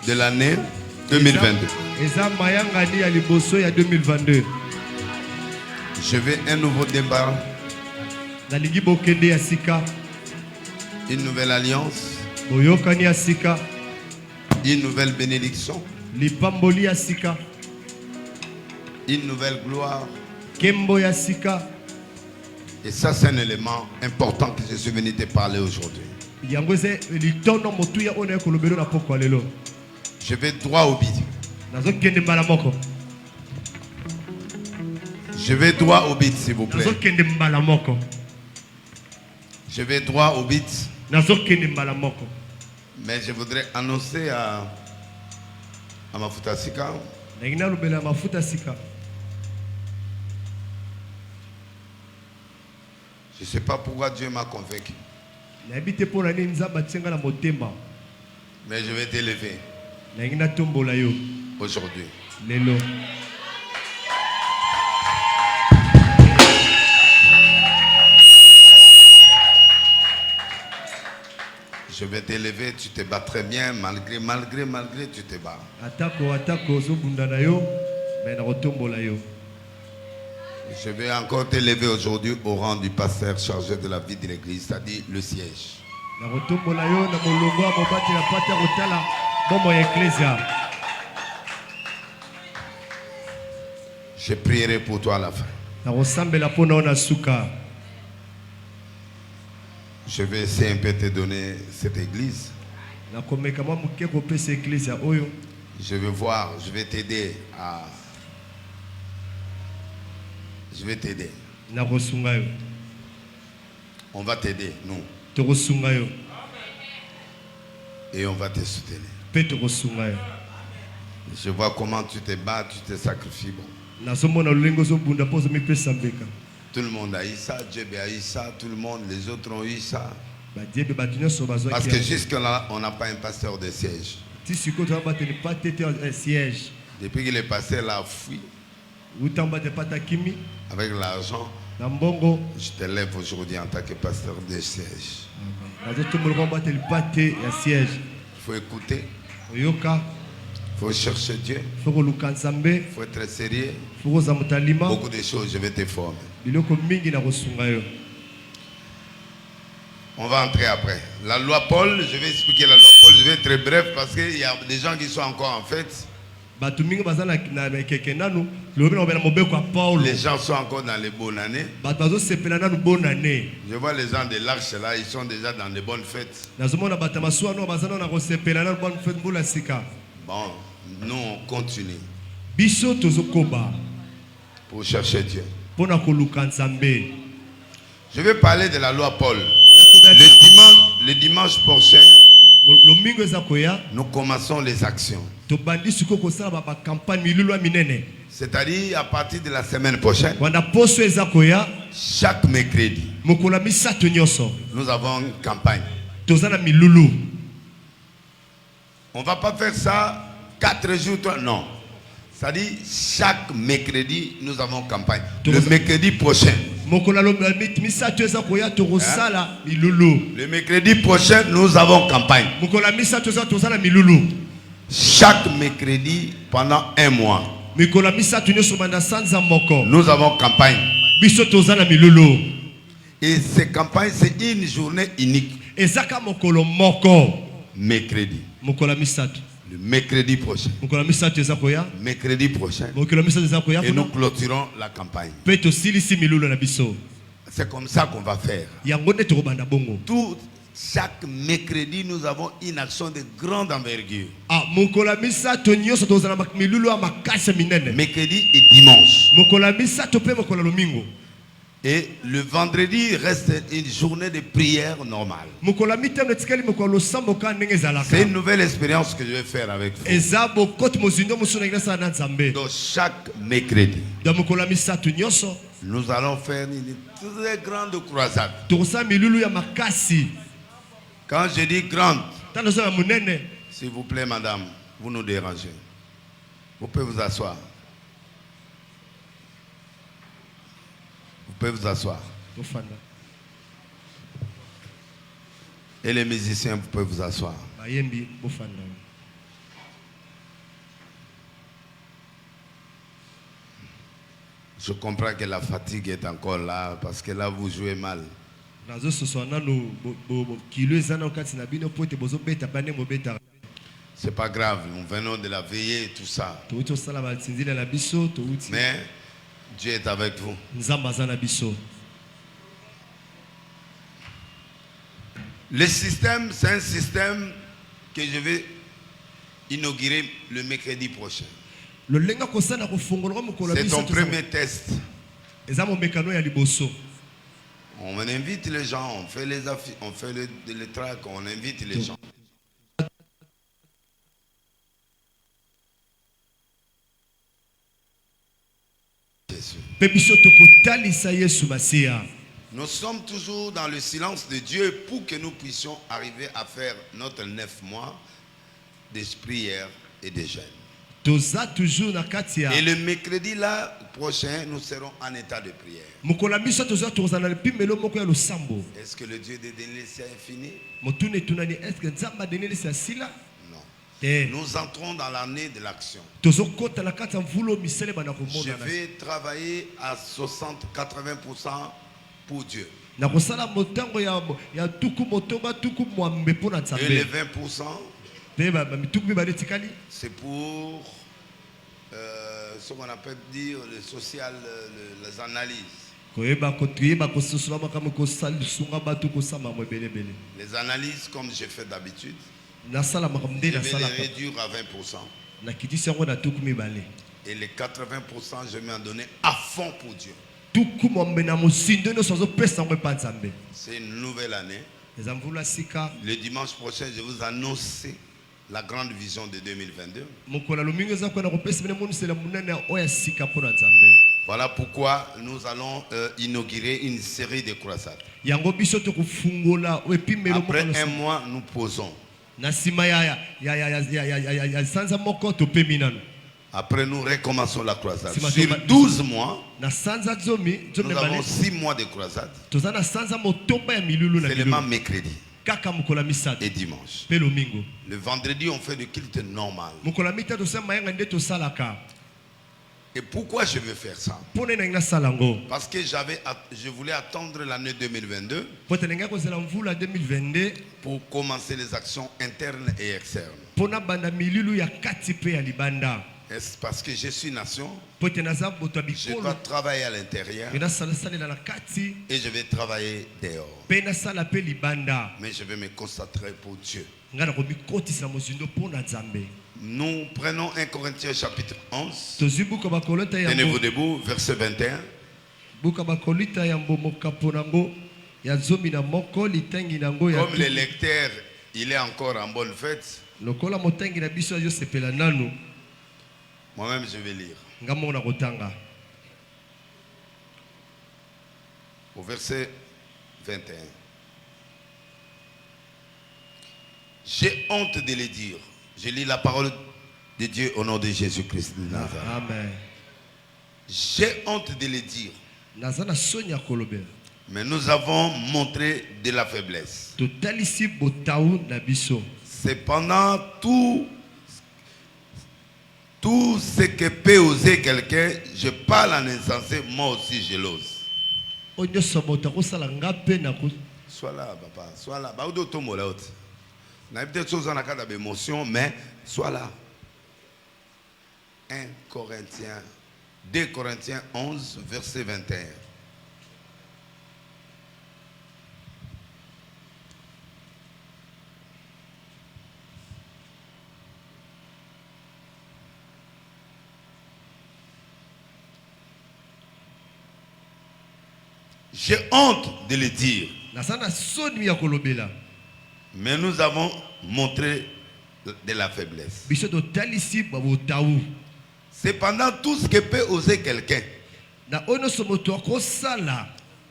de l'année 2022. Je veux un nouveau débat, une nouvelle alliance, une nouvelle bénédiction, une nouvelle gloire. Et ça, c'est un élément important que je suis venu te parler aujourd'hui. Je vais droit au but. Je vais droit au but, s'il vous plaît. Je vais droit au but. Mais je voudrais annoncer à Mafuta Sika. Je ne sais pas pourquoi Dieu m'a convaincu. Mais je vais t'élever aujourd'hui. Je vais t'élever, tu te bats très bien, malgré tu te bats. Je vais encore t'élever aujourd'hui au rang du pasteur chargé de la vie de l'église, c'est-à-dire le siège. Je prierai pour toi à la fin. Je vais essayer un peu de te donner cette église. Je vais voir, je vais t'aider à... Je vais t'aider. On va t'aider, nous. Et on va te soutenir. Je vois comment tu te bats, tu te sacrifies. Bon. Tout le monde a eu ça, Dieu a eu ça, tout le monde, les autres ont eu ça. Parce que jusque-là, on n'a pas un pasteur de siège. Depuis que le pasteur l'a fui, avec l'argent, je te lève aujourd'hui en tant que pasteur de siège. Il faut écouter. Il faut chercher Dieu. Il faut être sérieux. Beaucoup de choses, je vais te former. On va entrer après. La loi Paul, je vais expliquer la loi Paul, je vais être très bref parce qu'il y a des gens qui sont encore en fête. Les gens sont encore dans les bonnes années. Je vois les gens de l'arche là, ils sont déjà dans les bonnes fêtes. Bon, nous on continue pour chercher Dieu. Je vais parler de la loi Paul. Le dimanche prochain, nous commençons les actions. C'est-à-dire à partir de la semaine prochaine, chaque mercredi, nous avons une campagne. On ne va pas faire ça 4 jours, non. C'est-à-dire chaque mercredi, nous avons campagne. Le mercredi prochain. Le mercredi prochain, nous avons campagne. Chaque mercredi pendant 1 mois. Nous avons campagne. Et cette campagne, c'est une journée unique. Mercredi. Le mercredi prochain. Mercredi prochain. Et nous clôturons la campagne. C'est comme ça qu'on va faire. Chaque mercredi, nous avons une action de grande envergure. Mercredi et dimanche. Et le vendredi reste une journée de prière normale. C'est une nouvelle expérience que je vais faire avec vous. Donc chaque mercredi, nous allons faire une très grande croisade. Quand je dis grande, s'il vous plaît madame, vous nous dérangez. Vous pouvez vous asseoir. Vous pouvez vous asseoir. Et les musiciens, vous pouvez vous asseoir. Je comprends que la fatigue est encore là parce que là vous jouez mal. C'est pas grave, nous venons de la veiller et tout ça. Mais Dieu est avec vous. Le système, c'est un système que je vais inaugurer le mercredi prochain. C'est ton premier test. On invite les gens, on fait les affiches, on fait les tracts, on invite les gens. Nous sommes toujours dans le silence de Dieu pour que nous puissions arriver à faire notre 9 mois de prière et de jeûne. Et le mercredi là prochain, nous serons en état de prière. Est-ce que le Dieu de Dénélissia est fini? Non. Nous entrons dans l'année de l'action. Je vais travailler à 60-80% pour Dieu. Et les 20%, c'est pour ce qu'on appelle dire le social, les analyses. Les analyses comme j'ai fait d'habitude, je vais les réduire à 20%. Et les 80%, je vais m'en donner à fond pour Dieu. C'est une nouvelle année. Le dimanche prochain, je vous annonce la grande vision de 2022. Voilà pourquoi nous allons inaugurer une série de croisades. Après un mois, nous posons. Après, nous recommençons la croisade. Sur 12 mois, nous avons 6 mois de croisade. Seulement mercredi et dimanche. Le vendredi, on fait le culte normal. Et pourquoi je veux faire ça? Parce que je voulais attendre l'année 2022 pour commencer les actions internes et externes. Est-ce parce que je suis nation? Je dois travailler à l'intérieur et je vais travailler dehors. Mais je vais me concentrer pour Dieu. Nous prenons 1 Corinthiens chapitre 11. Tenez-vous debout, verset 21. Comme le lecteur, il est encore en bonne fête. Moi-même, je vais lire. Au verset 21. J'ai honte de le dire. Je lis la parole de Dieu au nom de Jésus-Christ de Nazareth. Amen. J'ai honte de le dire. Mais nous avons montré de la faiblesse. Cependant, tout ce que peut oser quelqu'un, je parle en insensé, moi aussi je l'ose. Sois là, papa, sois là. On a peut-être chose en cas d'émotion, mais sois là. 2 Corinthiens 11, verset 21. J'ai honte de le dire. Mais nous avons montré de la faiblesse. Cependant, tout ce que peut oser quelqu'un,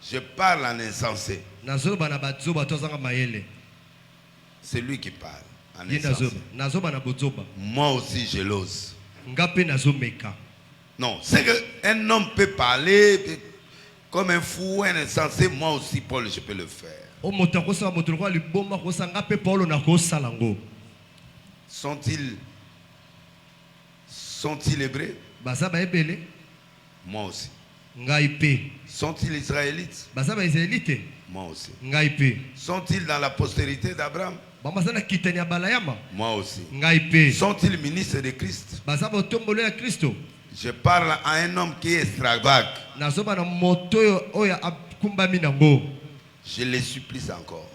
je parle en insensé. C'est lui qui parle en insensé. Moi aussi, je l'ose. Non, c'est qu'un homme peut parler comme un fou, un insensé. Moi aussi, Paul, je peux le faire. Sont-ils hébreux? Moi aussi. Sont-ils israélites? Moi aussi. Sont-ils dans la postérité d'Abraham? Moi aussi. Sont-ils ministres de Christ? Je parle à un homme qui est extravagant. Je les supplie encore.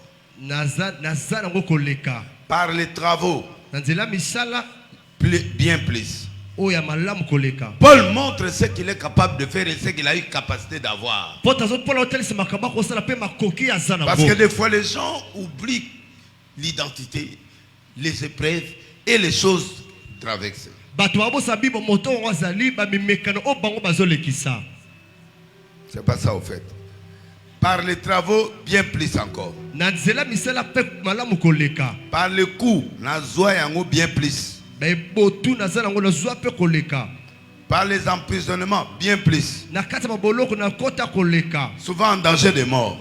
Par les travaux, bien plus. Paul montre ce qu'il est capable de faire et ce qu'il a eu capacité d'avoir. Parce que des fois les gens oublient l'identité, les épreuves et les choses traversées. C'est pas ça au fait. Par les travaux, bien plus encore. Par le coup, bien plus. Par les emprisonnements, bien plus. Souvent en danger de mort.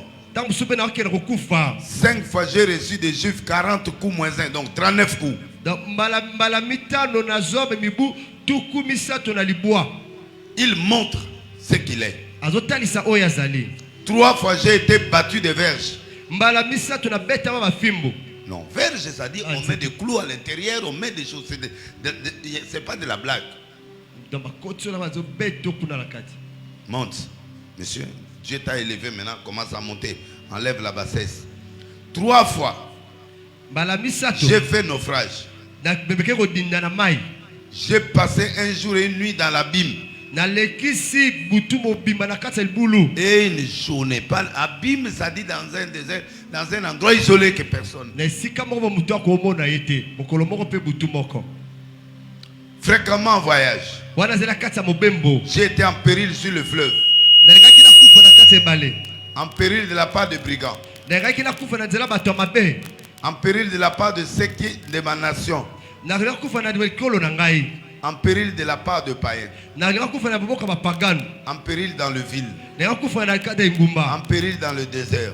5 fois j'ai reçu des juifs 40 coups moins 1, donc 39 coups. Il montre ce qu'il est. 3 fois j'ai été battu de verges. Non, verge, c'est-à-dire on met des clous à l'intérieur, on met des choses. C'est pas de la blague. Monte, monsieur. Dieu t'a élevé maintenant, commence à monter. Enlève la bassesse. 3 fois, j'ai fait naufrage. J'ai passé un jour et une nuit dans l'abîme. Et une journée, pas abîme, ça dit dans un désert, dans un endroit isolé que personne. Fréquemment en voyage. J'ai été en péril sur le fleuve. En péril de la part de brigands. En péril de la part de ceux qui de ma nation. En péril de la part de païens. En péril dans le ville. En péril dans le désert.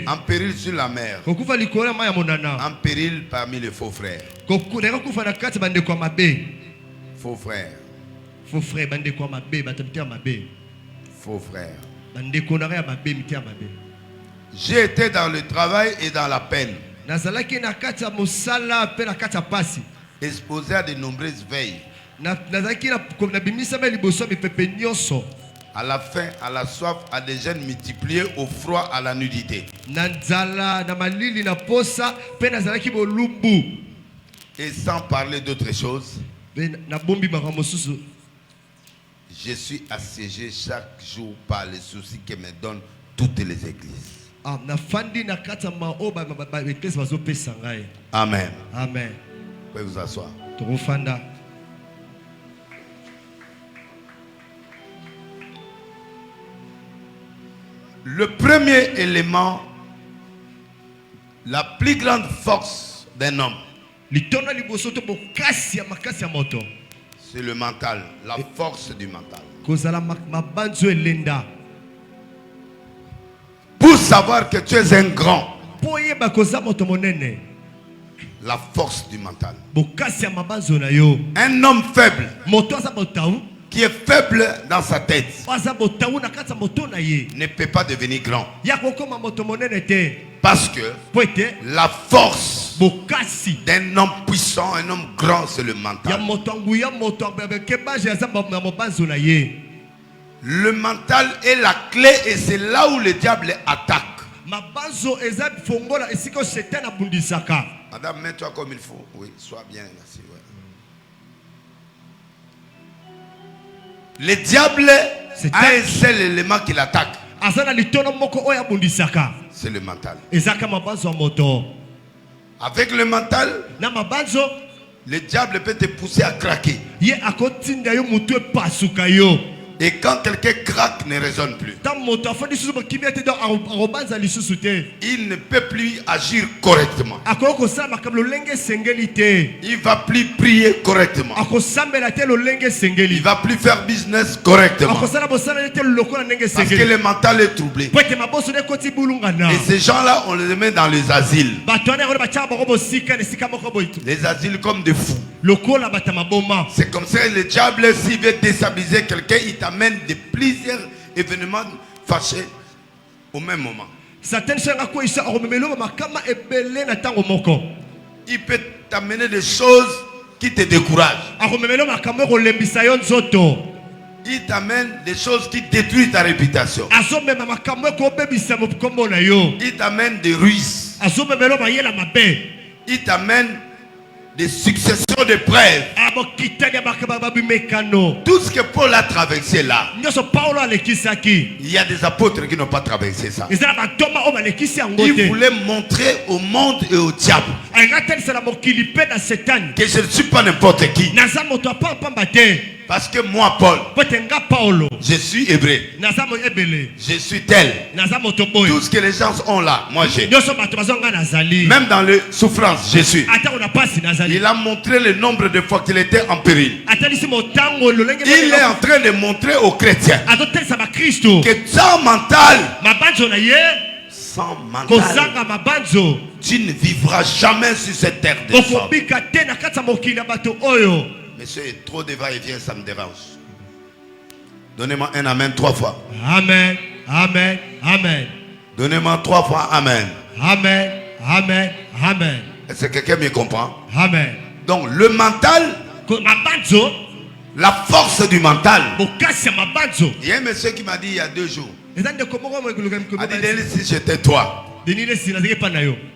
En péril sur la mer. En péril parmi les faux frères. Faux frères. Faux frères. Faux frères. J'ai été dans le travail et dans la peine. Exposé à de nombreuses veilles. À la faim, à la soif, à des jeûnes multipliés, au froid, à la nudité. Et sans parler d'autre chose, je suis assiégé chaque jour par les soucis que me donnent toutes les églises. Amen. Amen. Vous pouvez vous asseoir. Le premier élément, la plus grande force d'un homme, c'est le mental, la force du mental. Pour savoir que tu es un grand, la force du mental. Un homme faible qui est faible dans sa tête ne peut pas devenir grand. Parce que la force d'un homme puissant, un homme grand, c'est le mental. Le mental est la clé et c'est là où le diable attaque. Madame, mets-toi comme il faut. Oui, sois bien assis. Ouais. Le diable a un seul élément qui l'attaque. C'est le mental. Avec le mental, le diable peut te pousser à craquer. Et quand quelqu'un craque, ne raisonne plus. Il ne peut plus agir correctement. Il ne va plus prier correctement. Il ne va plus faire business correctement. Parce que le mental est troublé. Et ces gens-là, on les met dans les asiles. Les asiles comme des fous. C'est comme ça, le diable, s'il veut déstabiliser quelqu'un, il t'amène de plusieurs événements fâchés au même moment. Il peut t'amener des choses qui te découragent. Il t'amène des choses qui détruisent ta réputation. Il t'amène des ruses. Il t'amène des successions de preuves. Tout ce que Paul a traversé là, il y a des apôtres qui n'ont pas traversé ça. Il voulait montrer au monde et au diable que je ne suis pas n'importe qui. Parce que moi, Paul, je suis hébreu. Je suis tel. Tout ce que les gens ont là, moi j'ai. Même dans les souffrances, je suis. Il a montré le nombre de fois qu'il était en péril. Il est en train de montrer aux chrétiens que sans mental, tu ne vivras jamais sur cette terre de sang. Monsieur est trop de va-et-vient, ça me dérange. Donnez-moi un amen 3 fois. Amen, amen, amen. Donnez-moi 3 fois amen. Amen, amen, amen. Est-ce que quelqu'un me comprend? Amen. Donc le mental, la force du mental. Il y a un monsieur qui m'a dit il y a 2 jours. Il a dit, Denis, si j'étais toi.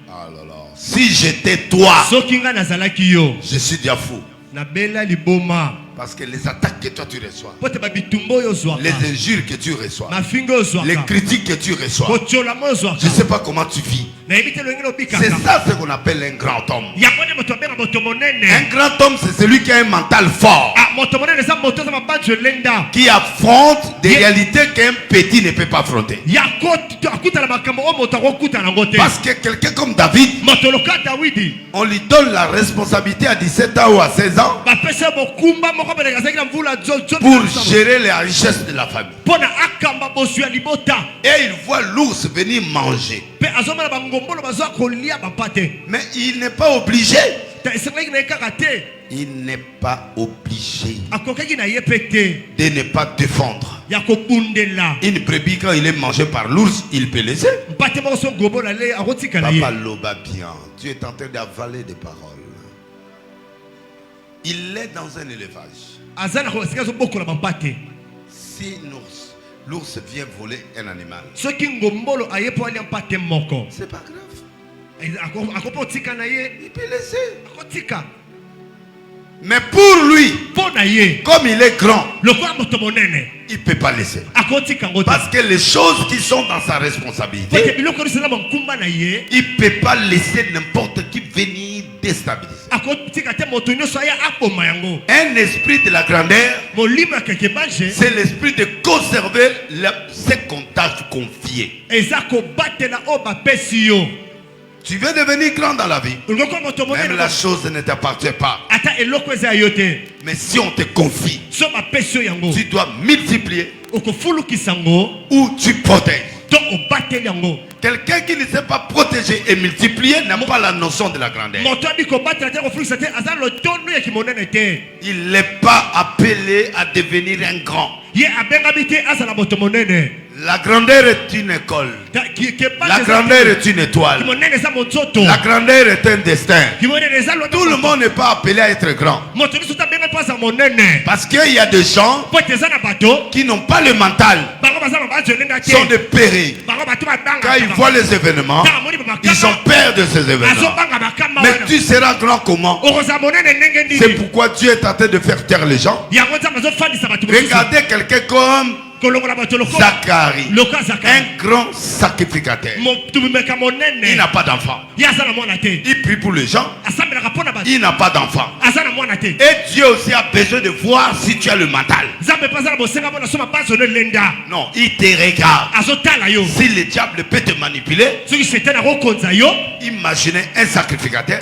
Ah là là. Si j'étais toi, je suis déjà fou. Parce que les attaques que toi tu reçois, les injures que tu reçois, les critiques que tu reçois, je ne sais pas comment tu vis. C'est ça ce qu'on appelle un grand homme. Un grand homme, c'est celui qui a un mental fort, qui affronte des réalités qu'un petit ne peut pas affronter. Parce que quelqu'un comme David, on lui donne la responsabilité à 17 ans ou à 16 ans pour gérer les richesses de la famille. Et il voit l'ours venir manger. Mais il n'est pas obligé. Il n'est pas obligé de ne pas défendre. Une brebis, quand il est mangé par l'ours, il peut laisser. Papa Loba bien, tu es en train d'avaler des paroles. Il est dans un élevage. Si l'ours vient voler un animal, c'est pas grave. Il peut laisser. Mais pour lui, comme il est grand, il ne peut pas laisser. Parce que les choses qui sont dans sa responsabilité, il ne peut pas laisser n'importe qui venir déstabiliser. Un esprit de la grandeur, c'est l'esprit de conserver ce qu'on t'a confié. Tu veux devenir grand dans la vie, même la chose ne t'appartient pas. Mais si on te confie, tu dois multiplier ou tu protèges. Quelqu'un qui ne sait pas protéger et multiplier n'a pas la notion de la grandeur. Il n'est pas appelé à devenir un grand. La grandeur est une école. La grandeur est une étoile. La grandeur est un destin. Tout le monde n'est pas appelé à être grand. Parce qu'il y a des gens qui n'ont pas le mental, sont des périls. Quand ils voient les événements, ils ont peur de ces événements. Mais tu seras grand comment? C'est pourquoi Dieu est en train de faire taire les gens. Regardez quelqu'un comme Zacharie, un grand sacrificateur. Il n'a pas d'enfant. Il prie pour les gens. Il n'a pas d'enfant. Et Dieu aussi a besoin de voir si tu as le mental. Non, il te regarde. Si le diable peut te manipuler, imaginez un sacrificateur,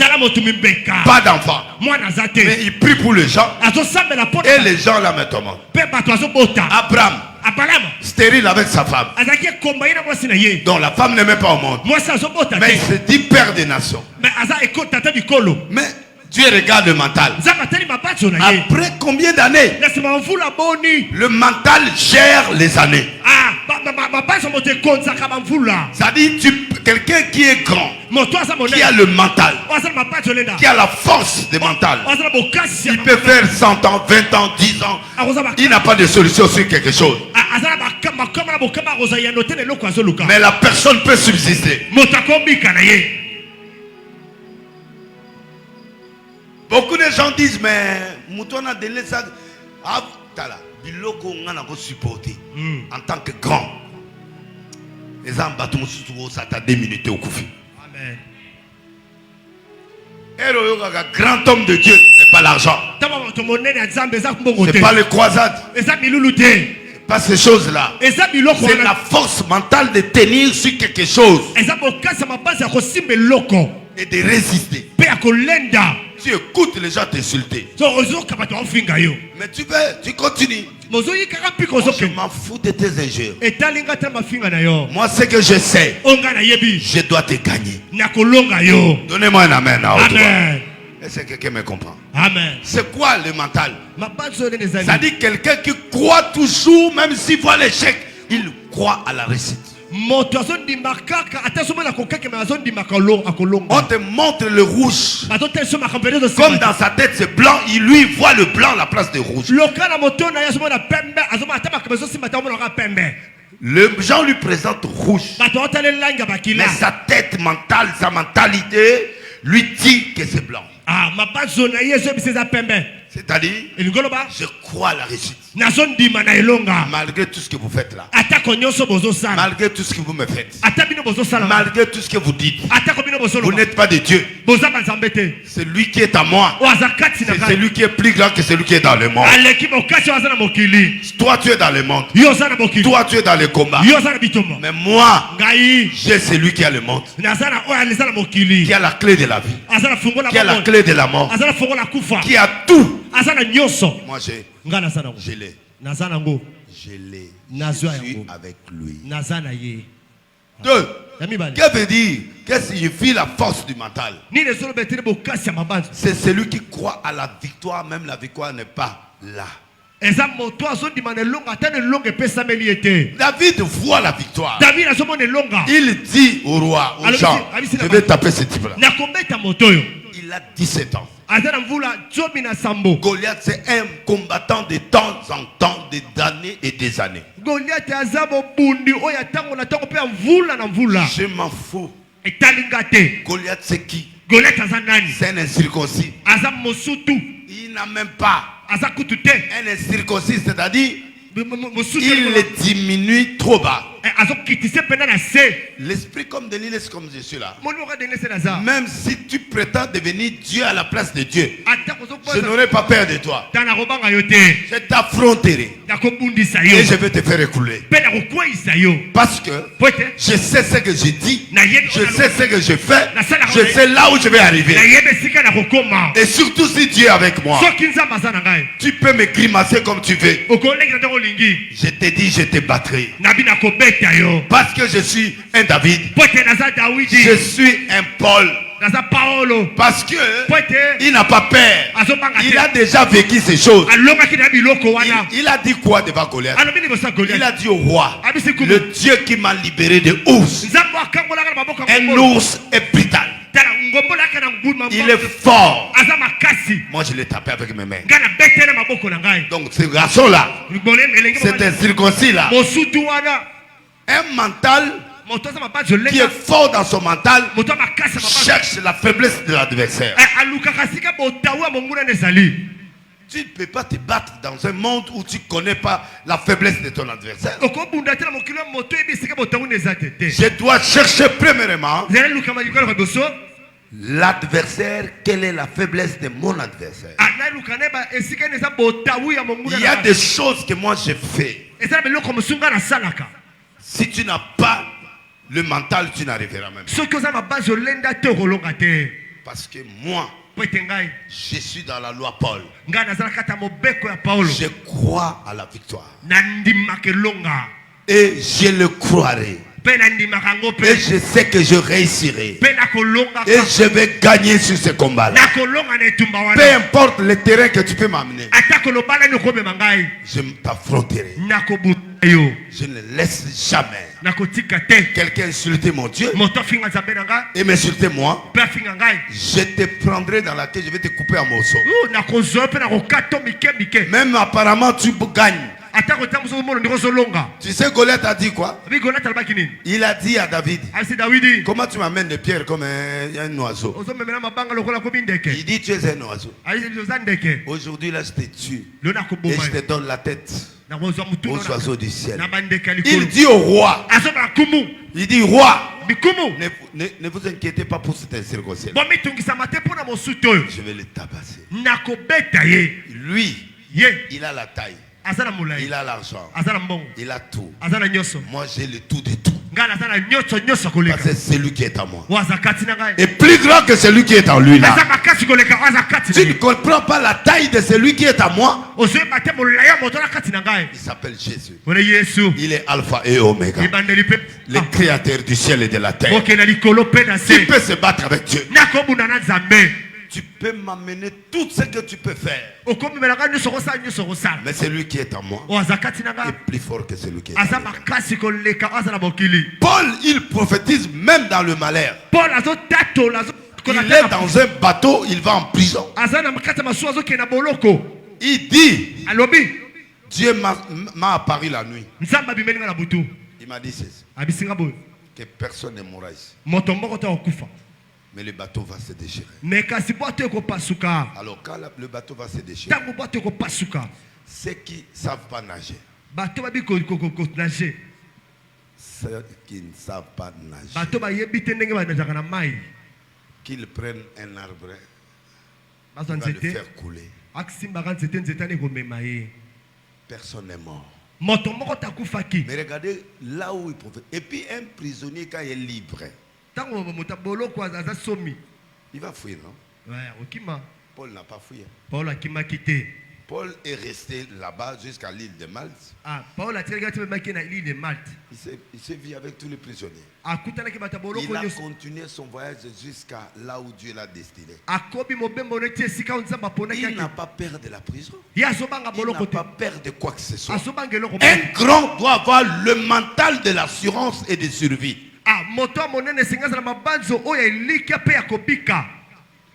pas d'enfant, mais il prie pour les gens et les gens la mettent au monde. Abraham, stérile avec sa femme, dont la femme n'aimait pas au monde, mais il se dit père des nations. Mais Dieu regarde le mental. Après combien d'années? Le mental gère les années. Ça dit quelqu'un qui est grand, qui a le mental, qui a la force de mental. Il peut faire 100 ans, 20 ans, 10 ans. Il n'a pas de solution sur quelque chose. Mais la personne peut subsister. Beaucoup de gens disent, mais Mouton a donné ça. Ah, biloko ngana ko supporter en tant que grand. Les gens battent ça t'a 2 minutes au koufi. Amen. Et le grand homme de Dieu, c'est pas l'argent. C'est pas les croisades. C'est pas ces choses-là. C'est la force mentale de tenir sur quelque chose et de résister. Tu écoutes les gens t'insulter. Mais tu continues. Moi, je m'en fous de tes injures. Moi, ce que je sais, je dois te gagner. Donnez-moi un amen. Est-ce que quelqu'un me comprend? Amen. C'est quoi le mental? Ça dit quelqu'un qui croit toujours, même s'il voit l'échec, il croit à la réussite. On te montre le rouge. Comme dans sa tête c'est blanc, il lui voit le blanc à la place de rouge. Le gens lui présente rouge. Mais sa tête mentale, sa mentalité lui dit que c'est blanc. C'est-à-dire, je crois à la réussite. Malgré tout ce que vous faites là. Malgré tout ce que vous me faites. Malgré tout ce que vous dites. Vous n'êtes pas de Dieu. C'est lui qui est à moi. C'est celui qui est plus grand que celui qui est dans le monde. Toi tu es dans le monde. Toi tu es dans le combat. Mais moi, j'ai celui qui a le monde. Qui a la clé de la vie. Qui a la clé de la mort. Qui a tout. Moi je l'ai. Je suis avec lui. Deux. Que veut dire? Qu'est-ce que signifie la force du mental? C'est celui qui croit à la victoire, même la victoire n'est pas là. David voit la victoire. Il dit au roi, aux gens, je vais taper ce type-là. Il a 17 ans. Goliath c'est un combattant de temps en temps, d'années et des années. Je m'en fous. Goliath c'est qui? C'est un incirconcis. Il n'a même pas un incirconcis, c'est-à-dire il diminue trop bas. L'esprit comme Denis, comme je suis là. Même si tu prétends devenir Dieu à la place de Dieu, je n'aurai pas peur de toi. Je t'affronterai et je vais te faire écouler. Parce que je sais ce que je dis, je sais ce que je fais, je sais là où je vais arriver. Et surtout si Dieu est avec moi, tu peux me grimacer comme tu veux. Je te dis, je te battrai. Parce que je suis un David. Je suis un Paul. Parce que il n'a pas peur. Il a déjà vécu ces choses. Il a dit quoi devant Goliath? Il a dit au roi, le Dieu qui m'a libéré de ours. Un ours est brutal. Il est fort. Moi je l'ai tapé avec mes mains. Donc ce garçon là, c'est un circoncis là, un mental qui est fort dans son mental, cherche la faiblesse de l'adversaire. Tu ne peux pas te battre dans un monde où tu ne connais pas la faiblesse de ton adversaire. Je dois chercher premièrement l'adversaire. Quelle est la faiblesse de mon adversaire? Il y a des choses que moi j'ai fait. Si tu n'as pas le mental, tu n'arriveras même pas. Parce que moi, je suis dans la loi Paul. Je crois à la victoire. Et je le croirai. Et je sais que je réussirai. Et je vais gagner sur ce combat-là. Peu importe le terrain que tu peux m'amener, je t'affronterai. Je ne laisse jamais quelqu'un insulter mon Dieu et m'insulter moi. Je te prendrai dans la tête, je vais te couper en morceaux. Même apparemment tu gagnes. Tu sais, Goliath a dit quoi? Il a dit à David, comment tu m'amènes des pierres comme un oiseau? Il dit, tu es un oiseau. Aujourd'hui, là, je te tue et je te donne la tête aux oiseaux du ciel. Il dit au roi, il dit, roi, ne vous inquiétez pas pour cette incirconcision. Je vais le tabasser. Lui, il a la taille. Il a l'argent. Il a tout. Moi j'ai le tout de tout. Parce que c'est lui qui est en moi. Et plus grand que celui qui est en lui là. Tu ne comprends pas la taille de celui qui est en moi. Il s'appelle Jésus. Il est Alpha et Oméga. Le créateur du ciel et de la terre. Tu peux se battre avec Dieu. Tu peux m'amener tout ce que tu peux faire. Mais celui qui est en moi est plus fort que celui qui est en moi. Paul, il prophétise même dans le malheur. Il est dans un bateau, il va en prison. Il dit, Dieu m'a apparu la nuit. Il m'a dit ceci, que personne ne mourra ici. Mais le bateau va se déchirer. Alors quand le bateau va se déchirer, ceux qui ne savent pas nager, ceux qui ne savent pas nager, qu'ils prennent un arbre, il va le faire couler. Personne n'est mort. Mais regardez là où il profite. Et puis un prisonnier quand il est libre, il va fuir, non? Paul n'a pas fouillé. Paul est resté là-bas jusqu'à l'île de Malte. Il s'est vu avec tous les prisonniers. Il a continué son voyage jusqu'à là où Dieu l'a destiné. Il n'a pas peur de la prison. Il n'a pas peur de quoi que ce soit. Un grand doit avoir le mental de l'assurance et de survie.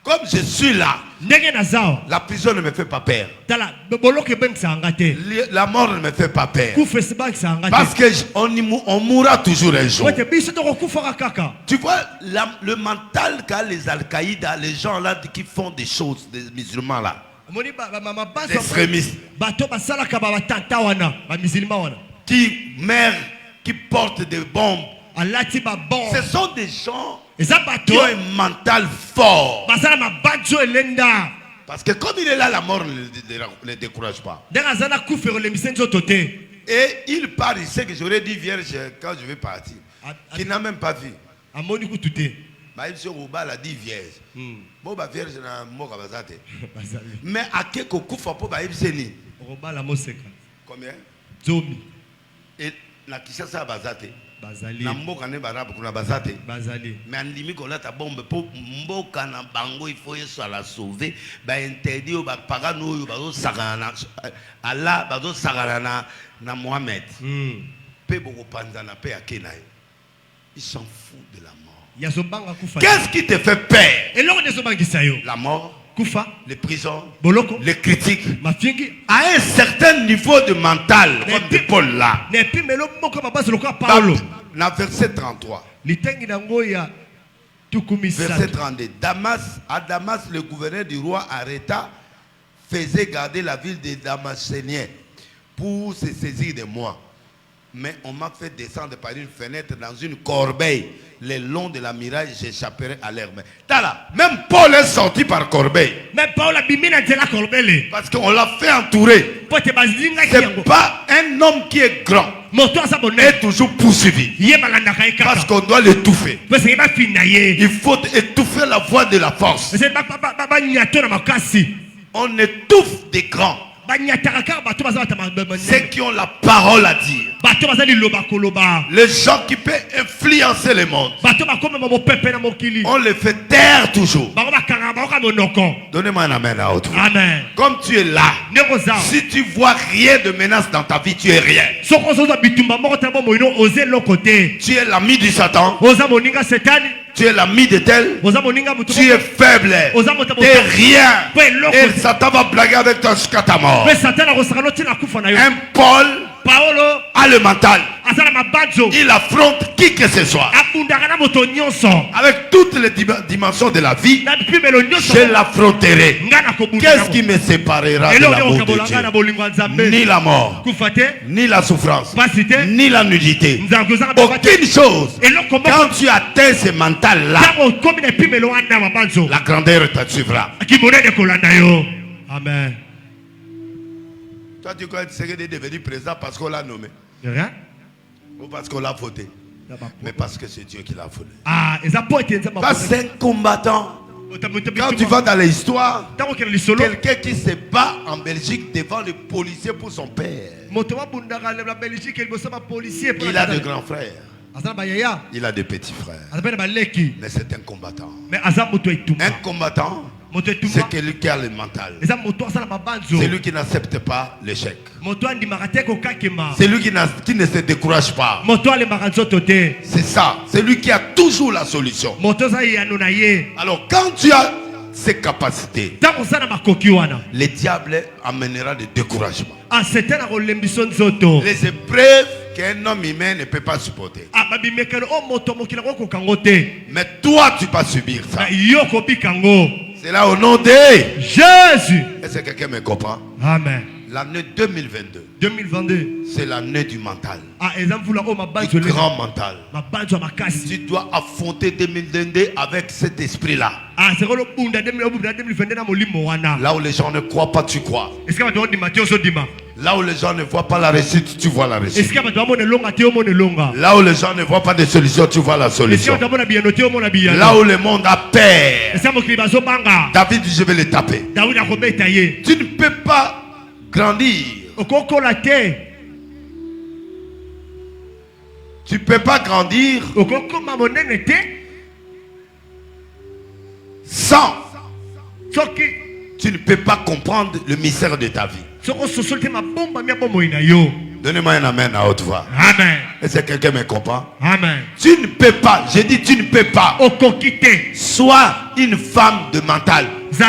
Comme je suis là, la prison ne me fait pas peur. La mort ne me fait pas peur. Parce qu'on mourra toujours un jour. Tu vois le mental qu'a les Al-Qaïda, les gens là qui font des choses, des musulmans là, des extrémistes, qui meurent, qui portent des bombes. Ce sont des gens qui ont un mental fort. Parce que comme il est là, la mort ne le décourage pas. Et il part, il sait que j'aurais dit vierge quand je vais partir. Qu'il n'a même pas vu. Il a dit vierge. Mais à quel kufa pour ni? Combien? Et la Kishasa Bazate. Na mboka ne barabu kuna bazate mais andimi kolata bombe po mboka na bango il faut yeso la sauver ba interdit ba pagano yo bazo sakana Allah bazo sakana na Mohamed pe boko panzana pe akena il s'en fout de la mort. Qu'est-ce qui te fait peur? La mort, les prisons, les critiques. À un certain niveau de mental, comme de Paul là. Dans verset 33. Verset 32. À Damas, le gouverneur du roi arrêta, faisait garder la ville des Damascéniens pour se saisir de moi. Mais on m'a fait descendre par une fenêtre dans une corbeille. Le long de la muraille, j'échapperai à l'air. Même Paul est sorti par corbeille. Parce qu'on l'a fait entourer. C'est pas un homme qui est grand. Est toujours poursuivi. Parce qu'on doit l'étouffer. Il faut étouffer la voix de la force. On étouffe des grands. ceux qui ont la parole à dire, les gens qui peuvent influencer le monde, on les fait taire toujours. Donnez-moi un amen à autre. Amen. Comme tu es là, si tu vois rien de menace dans ta vie, tu es rien. Tu es l'ami du Satan. Tu es l'ami de tel. Tu es faible. Tu es rien. Et Satan va blaguer avec toi jusqu'à ta mort. Un Paul a le mental. Il affronte qui que ce soit. Avec toutes les dimensions de la vie, je l'affronterai. Qu'est-ce qui me séparera de l'amour de Dieu? Ni la mort, ni la souffrance, ni la nudité. Aucune chose. Quand tu atteins ce mental-là, la grandeur te suivra. Amen. Toi, tu crois que tu es devenu président parce qu'on l'a nommé? Rien. Ou parce qu'on l'a voté? Mais parce que c'est Dieu qui l'a voulu. Parce que c'est un combattant. Quand tu vas dans l'histoire, quelqu'un qui se bat en Belgique devant le policier pour son père. Il a de grands frères. Il a des petits frères. Mais c'est un combattant. Un combattant, c'est celui qui a le mental. C'est lui qui n'accepte pas l'échec. C'est lui qui ne se décourage pas. C'est ça. C'est lui qui a toujours la solution. Alors quand tu as ces capacités, le diable amènera le découragement. Les épreuves qu'un homme humain ne peut pas supporter. Mais toi tu vas subir ça. C'est là au nom de Jésus. Est-ce que quelqu'un me comprend? Amen. L'année 2022, c'est l'année du mental. Du grand mental. Tu dois affronter 2022 avec cet esprit-là. Là où les gens ne croient pas, tu crois. Là où les gens ne voient pas la réussite, tu vois la réussite. Là où les gens ne voient pas de solution, tu vois la solution. Là où le monde a peur, David dit je vais le taper. Tu ne peux pas grandir. Tu ne peux pas grandir sans. Tu ne peux pas comprendre le mystère de ta vie. Donnez-moi un amen à haute voix. Amen. Est-ce que quelqu'un me comprend? Amen. Tu ne peux pas, j'ai dit tu ne peux pas. Sois une femme de mental. Sois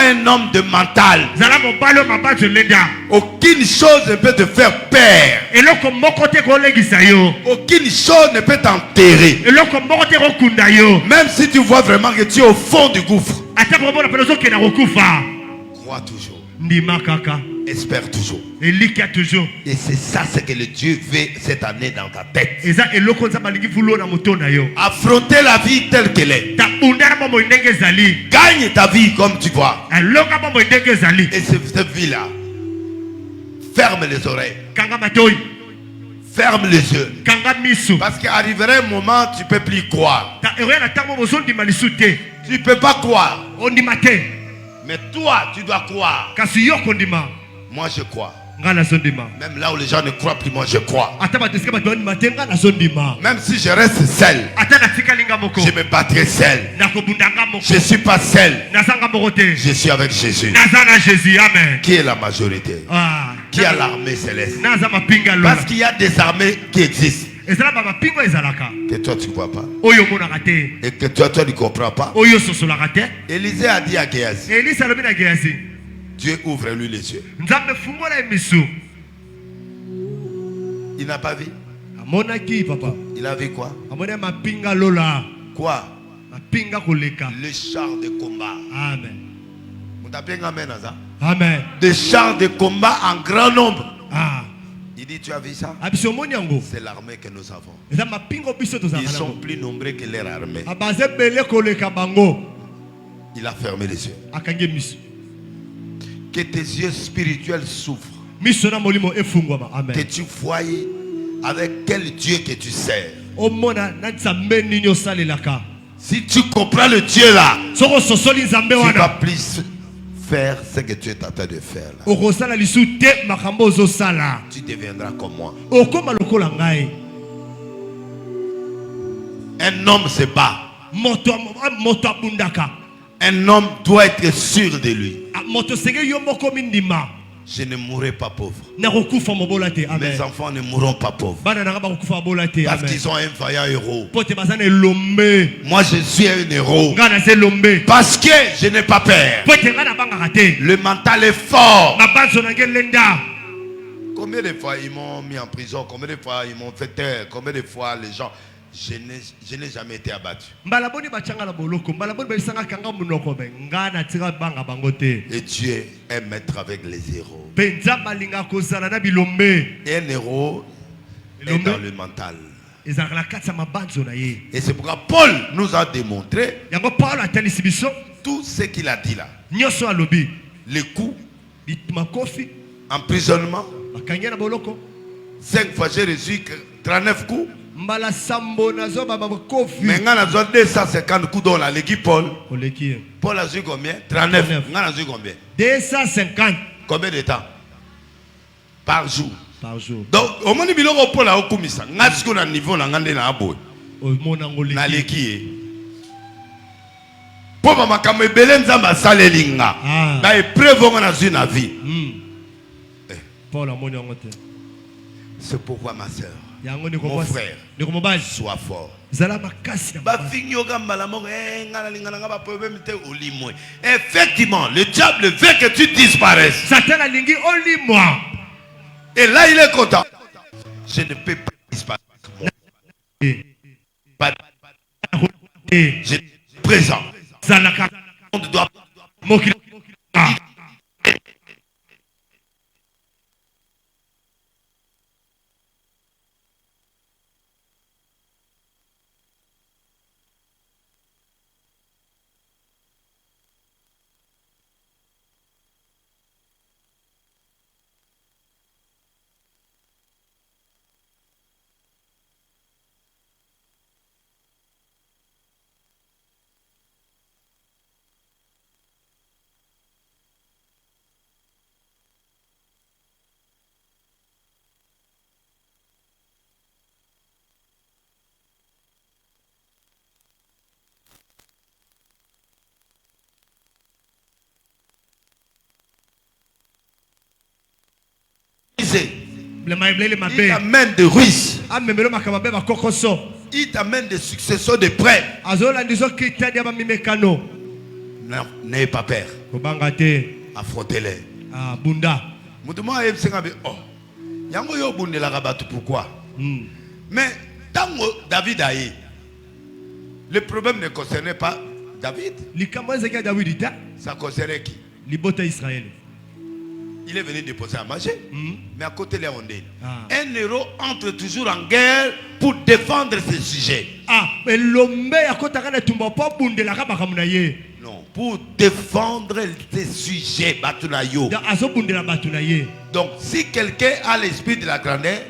un homme de mental. Aucune chose ne peut te faire peur. Aucune chose ne peut t'enterrer. Même si tu vois vraiment que tu es au fond du gouffre. Crois toujours. Espère toujours. Et c'est ça ce que le Dieu veut cette année dans ta tête. Affronter la vie telle qu'elle est. Gagne ta vie comme tu vois. Et cette vie-là, ferme les oreilles. Ferme les yeux. Parce qu'arriverait un moment, tu ne peux plus croire. Tu ne peux pas croire. Mais toi, tu dois croire. Moi, je crois. Même là où les gens ne croient plus, moi je crois. Même si je reste seul, je me battrai seul. Je ne suis pas seul. Je suis avec Jésus. Qui est la majorité? Qui a l'armée céleste? Parce qu'il y a des armées qui existent. Que toi tu ne vois pas. Et que toi tu ne comprends pas. Élisée a dit à Géasi, Dieu ouvre-lui les yeux. Il n'a pas vu. Il a vu quoi? Quoi? Le char de combat. Amen. Amen. Des chars de combat en grand nombre. Il dit, tu as vu ça? C'est l'armée que nous avons. Ils sont plus nombreux que leur armée. Il a fermé les yeux. Que tes yeux spirituels s'ouvrent. Que tu voies avec quel Dieu que tu sers. Si tu comprends le Dieu là, tu vas plus faire ce que tu es en train de faire là, tu deviendras comme moi. Un homme se bat. Un homme doit être sûr de lui. Je ne mourrai pas pauvre. Mes enfants ne mourront pas pauvres. Parce qu'ils ont un vaillant héros. Moi je suis un héros. Parce que je n'ai pas peur. Le mental est fort. Combien de fois ils m'ont mis en prison? Combien de fois ils m'ont fait taire? Combien de fois les gens... Je n'ai jamais été abattu. Et Dieu aime être avec les héros. Et un héros est dans le mental. Et c'est pourquoi Paul nous a démontré tout ce qu'il a dit là. Les coups, emprisonnement, 5 fois j'ai reçu 39 coups. Mais on a 250 coups dans la l'équipe Paul. Paul a eu combien? 39. On a eu combien? 250. Combien de temps? Par jour. Par jour. Donc, au moment où Paul a eu ça, on a un niveau na abo. Na l'équipe. Pour ma makambe belenza masale linga. Na épreuve on a eu na vie. Paul a mon yangote. C'est pourquoi ma sœur, mon frère, sois fort. Effectivement, le diable veut que tu disparaisses. Et là, il est content. Je ne peux pas disparaître. Je suis présent. On doit... Il t'amène des ruses. Il t'amène des successeurs de près. Non, n'ayez pas peur. Affrontez-les. Pourquoi? Mais tant que David a eu, le problème ne concernait pas David. Ça concernait qui? Il est venu déposer à manger, mais à côté, les rondelles. Un héros entre toujours en guerre pour défendre ses sujets. Non, pour défendre ses sujets. Donc, si quelqu'un a l'esprit de la grandeur,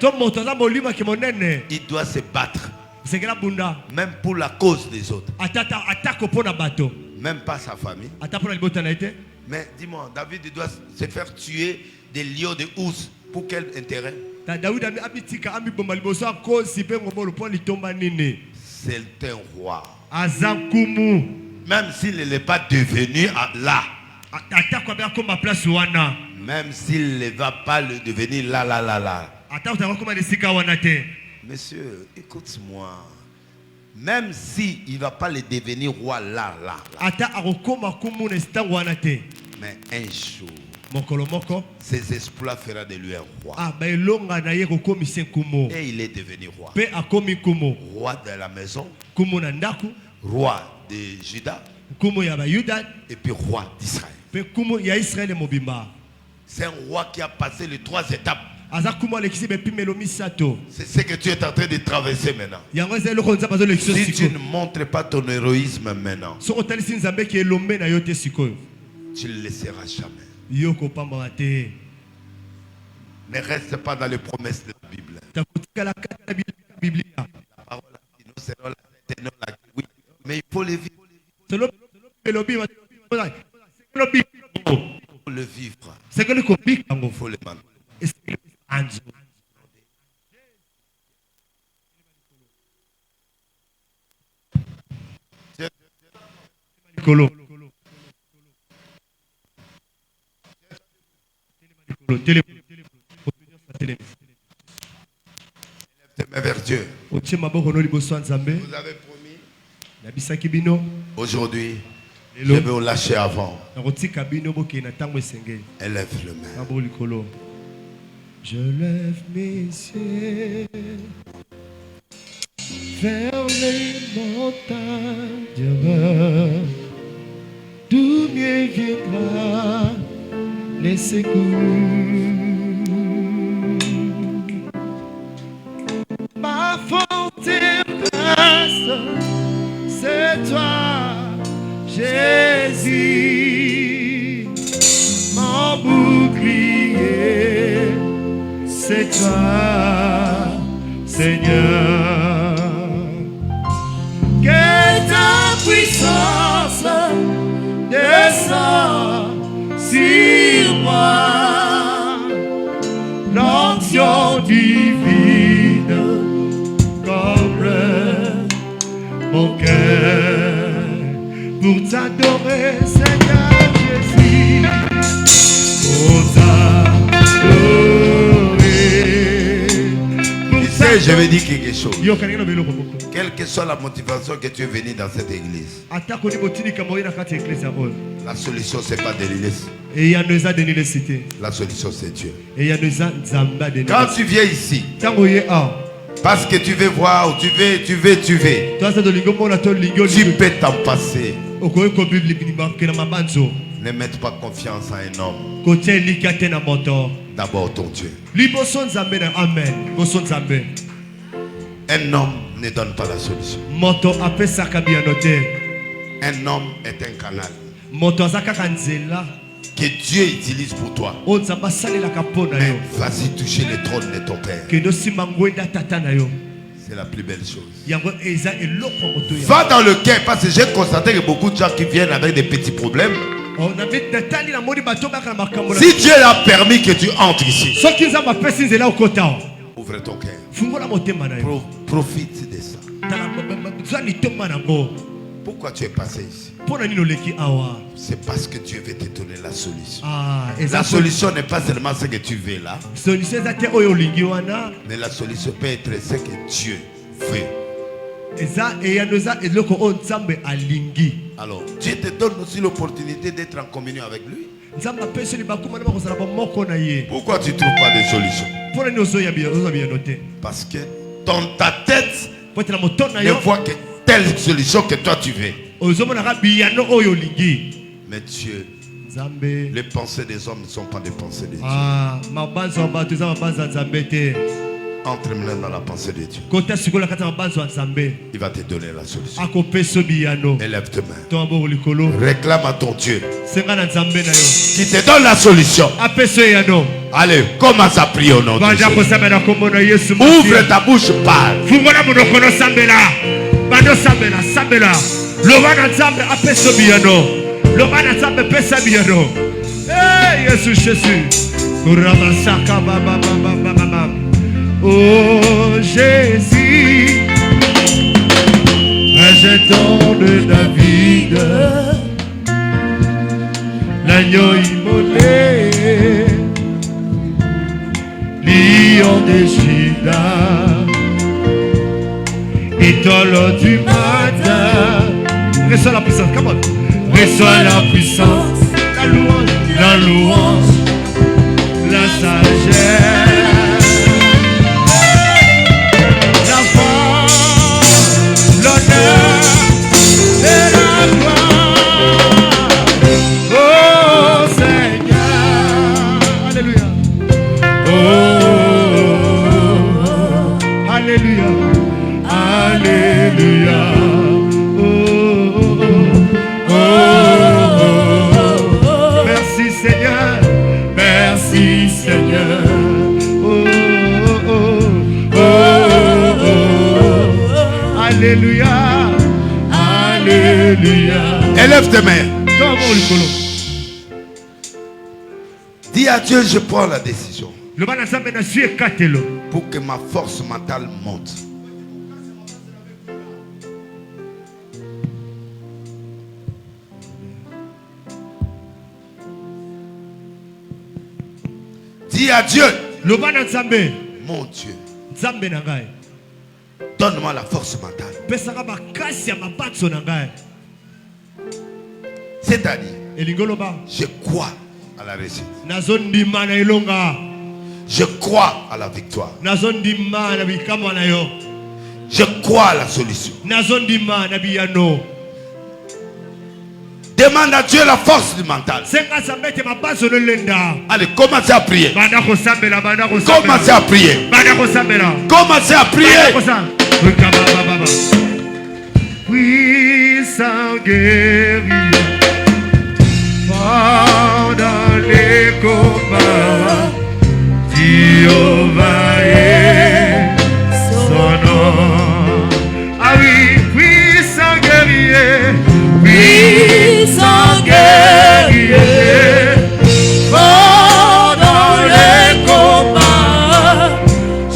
il doit se battre. Même pour la cause des autres. Même pas sa famille. Mais dis-moi, David doit se faire tuer des lions, des ours. Pour quel intérêt? C'est un roi. Même s'il ne l'est pas devenu là. Même s'il ne va pas le devenir là. Monsieur, écoute-moi. Même s'il ne va pas le devenir roi là. Mais un jour, ses exploits feront de lui un roi. Et il est devenu roi. Roi de la maison, roi de Juda, et puis roi d'Israël. C'est un roi qui a passé les 3 étapes. C'est ce que tu es en train de traverser maintenant. Si tu ne montres pas ton héroïsme maintenant, tu ne le laisseras jamais. Ne reste pas dans les promesses de la Bible. La parole a dit, nous serons là, oui, mais il faut les vivre. le vivre. C'est que le copique, il faut le demander. Vers Dieu. Vous avez promis. Aujourd'hui, je vais vous lâcher avant. Élève le main. Je lève mes yeux vers les montagnes, d'où me viendra les secours. Ma forteresse, c'est toi, Jésus, mon bouclier, c'est toi, Seigneur. Que ta puissance descend sur moi, l'onction divine comble mon cœur pour t'adorer, Seigneur Jésus, pour t'adorer. Je vais dire quelque chose. Quelle que soit la motivation que tu es venu dans cette église, la solution c'est pas de l'église. La solution c'est Dieu. Quand tu viens ici, parce que tu veux voir, tu veux, tu peux t'en passer. Ne mette pas confiance en un homme. D'abord ton Dieu. Un homme ne donne pas la solution. Un homme est un canal que Dieu utilise pour toi. Mais vas-y toucher le trône de ton Père. C'est la plus belle chose. Va dans le cœur, parce que j'ai constaté que beaucoup de gens qui viennent avec des petits problèmes, si Dieu l'a permis que tu entres ici, ouvre ton cœur. Profite de ça. Pourquoi tu es passé ici? C'est parce que Dieu veut te donner la solution. La solution n'est pas seulement ce que tu veux là, mais la solution peut être ce que Dieu veut. Alors, Dieu te donne aussi l'opportunité d'être en communion avec lui. Pourquoi tu ne trouves pas de solution? Parce que ta tête ne voit que telle solution que toi tu veux. Mais Dieu, les pensées des hommes ne sont pas des pensées de Dieu. Entre maintenant dans la pensée de Dieu. Il va te donner la solution. Élève tes mains. Réclame à ton Dieu qui te donne la solution. Allez, commence à prier au nom de Jésus. Ouvre ta bouche, parle. Oh Jésus, rejetant de David, l'agneau immolé, lion de Juda, idole du matin. Reçois la puissance, come on. Reçois la puissance, la louange, la sagesse. Alléluia, Alléluia. Élève tes mains. à Dieu, je prends la décision pour que ma force mentale monte. Dis à Dieu, mon Dieu, donne-moi la force mentale. C'est-à-dire, je crois à la réussite. Je crois à la victoire. Je crois à la solution. Demande à Dieu la force du mental. Allez, commencez à prier. Commencez à prier. Commencez à prier. Puissant guerrier, fort dans les combats, Jéhovah est son nom. Ah oui, puissant guerrier, puissant guerrier, fort dans les combats,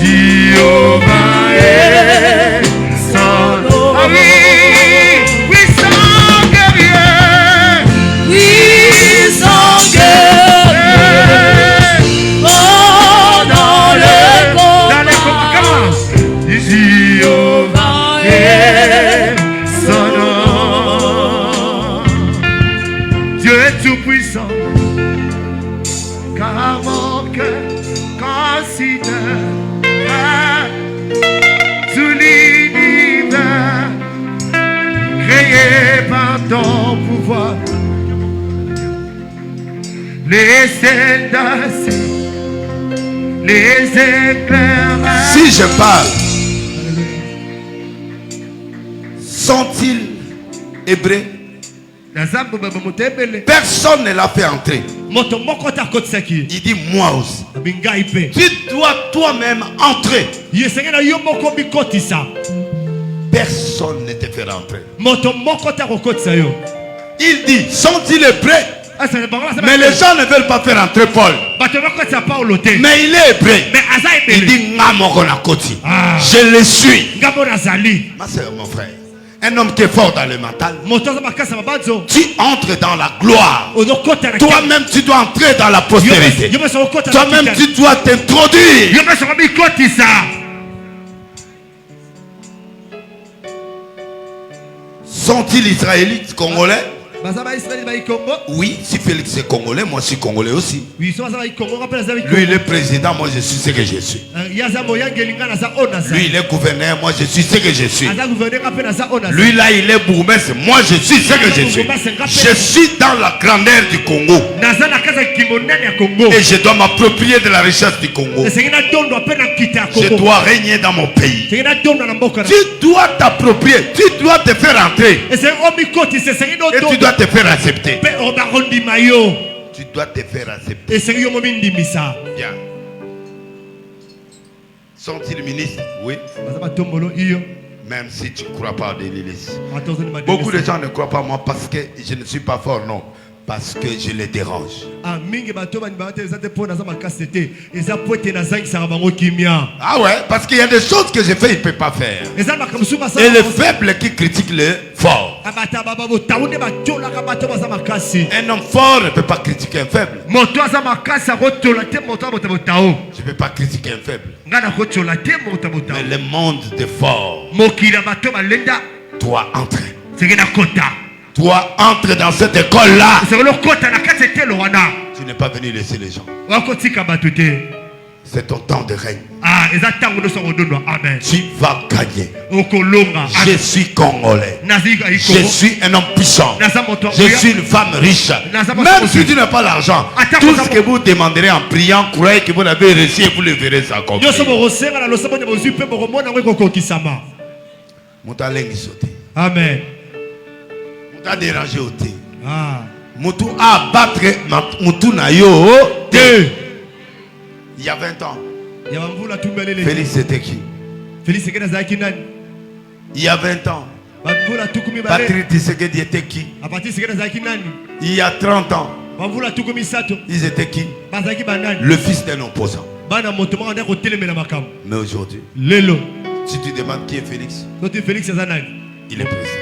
Jéhovah est son nom. Ah oui, puissant guerrier, fort dans les combats, Jéhovah est son nom. Dieu est tout puissant, car mon cœur considère tout l'univers créé par ton pouvoir. Les cédaces, les éclairages. Si je parle, sont-ils hébreux? Personne ne l'a fait entrer. Il dit moi aussi. Tu dois toi-même entrer. Personne ne te fait rentrer. Il dit, sont-ils hébreux? Mais les gens ne veulent pas faire entrer Paul. Mais il est hébreu. Il dit, je le suis. Ma soeur, mon frère, un homme qui est fort dans le mental, tu entres dans la gloire. Toi-même, tu dois entrer dans la postérité. Toi-même, tu dois t'introduire. Sont-ils israélites, congolais? Oui, si Félix est congolais, moi je suis congolais aussi. Lui il est président, moi je suis ce que je suis. Lui il est gouverneur, moi je suis ce que je suis. Lui là il est bourgmestre, moi je suis ce que je suis. Je suis dans la grandeur du Congo. Et je dois m'approprier de la richesse du Congo. Je dois régner dans mon pays. Tu dois t'approprier, tu dois te faire entrer. Et tu dois te faire accepter. Tu dois te faire accepter. Bien. Sont-ils ministres? Oui. Même si tu ne crois pas de l'Église. Beaucoup de gens ne croient pas moi parce que je ne suis pas fort, non. Parce que je les dérange. Ah ouais, parce qu'il y a des choses que je fais, il ne peut pas faire. Et le faible qui critique le fort. Un homme fort ne peut pas critiquer un faible. Je ne peux pas critiquer un faible. Mais le monde des forts doit entrer. Toi, entre dans cette école-là. Tu n'es pas venu laisser les gens. C'est ton temps de règne. Tu vas gagner. Je suis congolais. Je suis un homme puissant. Je suis une femme riche. Même si tu n'as pas l'argent, tout ce que vous demanderez en priant, croyez que vous l'avez reçu et vous le verrez s'accomplir. Amen. T'as dérangé au thé. Moutou a battre Moutou na yo. Il y a 20 ans. Félix c'était qui? Il y a 20 ans. Patrick Tshisekedi était qui? Il y a 30 ans. Ils étaient qui? le fils d'un opposant. Mais aujourd'hui, si tu demandes qui est Félix, il est présent.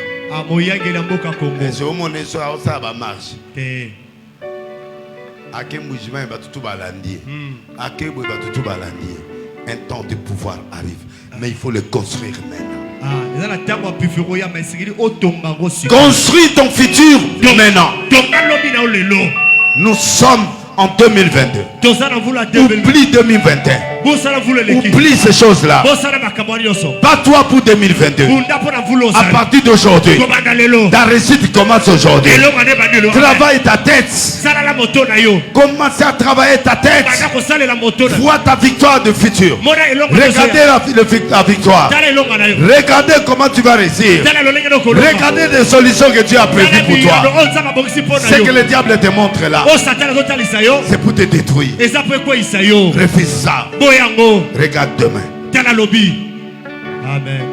Et c'est au moment où ça va marcher. Un temps de pouvoir arrive, mais il faut le construire maintenant. Construis ton futur maintenant. Nous sommes en 2022. Oublie 2021. Oublie ces choses-là. Pas toi pour 2022. À partir d'aujourd'hui, ta réussite commence aujourd'hui. Travaille ta tête. Commence à travailler ta tête. Vois ta victoire de futur. Regardez la victoire. Regardez comment tu vas réussir. Regardez les solutions que Dieu a prévues pour toi. Ce que le diable te montre là, c'est pour te détruire. Refuse ça. Regarde demain. Amen.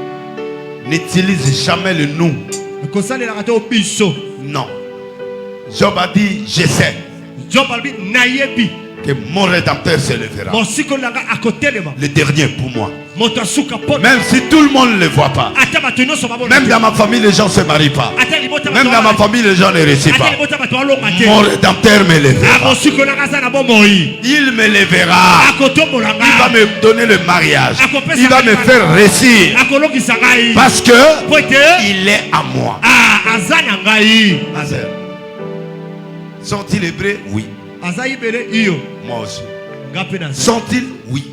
N'utilise jamais le nous. Non. Job a dit, je sais que mon rédempteur se lèvera. Le dernier pour moi. Même si tout le monde ne le voit pas. Même dans ma famille, les gens ne se marient pas. Même dans ma famille, les gens ne réussissent pas. Mon rédempteur me lèvera. Il me lèvera. Il va me donner le mariage. Il va me faire réussir. Parce que il est à moi. Sont-ils hébreux? Oui. Moi aussi. Sont-ils? Oui.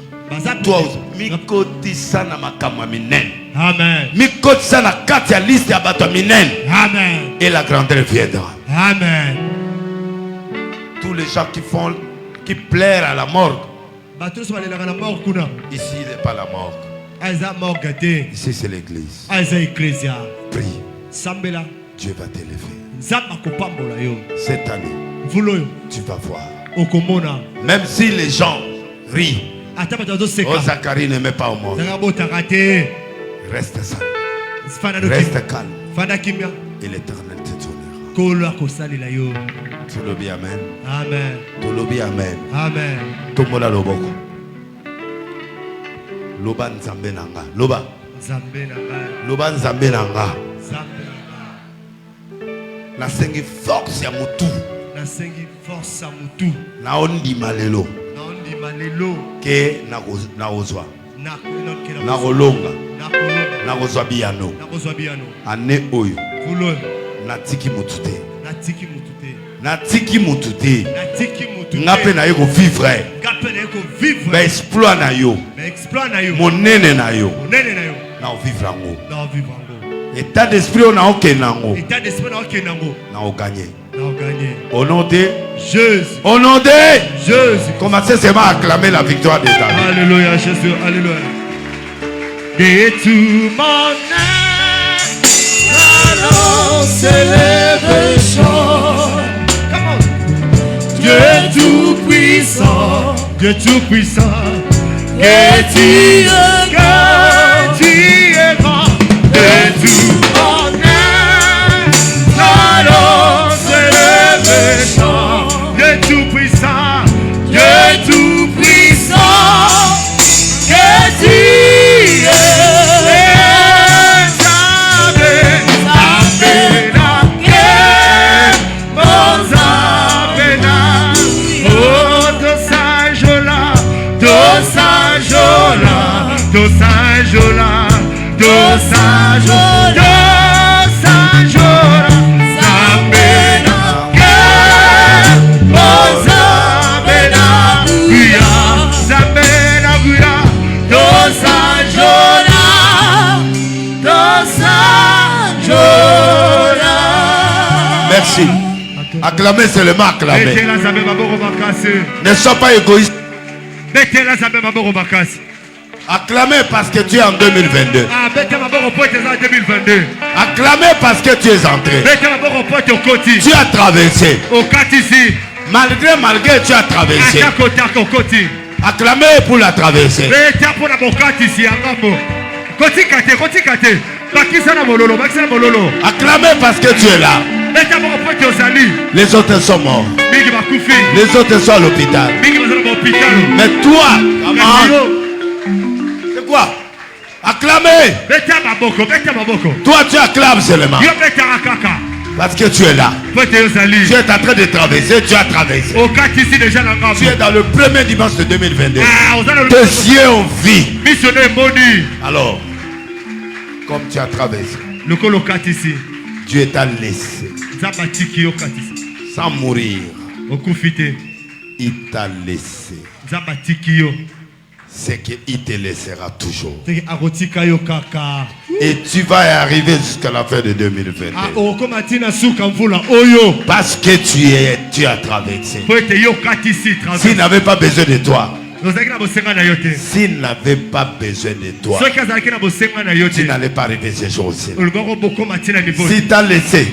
Toi aussi. Mikotisa na makama minen. Amen. Mikotisa na katia liste ya bato minen. Amen. Et la grandeur viendra. Amen. Tous les gens qui plairent à la morgue. Ici il n'est pas la morgue. Ici c'est l'église. Prie. Dieu va t'élever. Cette année, tu vas voir. Même si les gens rient. Oh, Zacharie ne met pas au monde. Reste calme. Reste calme. Et l'Éternel te donnera. Tu le dis amen. Amen. Tu le dis amen. Amen. Tomola loboko. Loba nzambe nanga. Loba. Loba nzambe nanga. Na sengi force ya mutu. Na ondima lelo. Ke na ozwa. Na rolonga. Na ozwa biano. Ane oyo. Natiki mutute. Natiki mutute. Ngape na yeko vivre. Ba exploit na yo. Monene na yo. Na vivre ango. État d'esprit on a aucun nango. Na o gagner. Au nom de Jésus. Au nom de Jésus. Commencez seulement à acclamer la victoire de ta vie. Alléluia Jésus. Alléluia. Et tout mon âme, alors s'élève et chante. Dieu tout puissant. Dieu tout puissant. Et tu es grand. Tu es grand. Et tout mon âme, alors s'élève et chante. Dieu tout puissant. Dieu tout puissant. Et tu Dosajola, Dosajola, Dosajola, Zambena, Bozabena, Guya, Zambena, Guya, Dosajola, Dosajola. Merci. Acclamez seulement, acclamez. Ne sois pas égoïste. Acclamez parce que tu es en 2022. Acclamez parce que tu es entré. Tu as traversé. Malgré tu as traversé. Acclamez pour la traversée. Acclamez parce que tu es là. Les autres sont morts. Les autres sont à l'hôpital. Mais toi, c'est quoi? Acclamez. Toi, tu acclames seulement. Parce que tu es là. Tu es en train de traverser. Tu as traversé. Tu es dans le premier dimanche de 2022. Tes yeux ont vu. Alors, comme tu as traversé, Dieu t'a laissé. Sans mourir. Il t'a laissé. C'est qu'il te laissera toujours. Et tu vas y arriver jusqu'à la fin de 2022. Parce que tu as traversé. S'il n'avait pas besoin de toi, s'il n'avait pas besoin de toi, tu n'allais pas arriver ces jours-ci. S'il t'a laissé,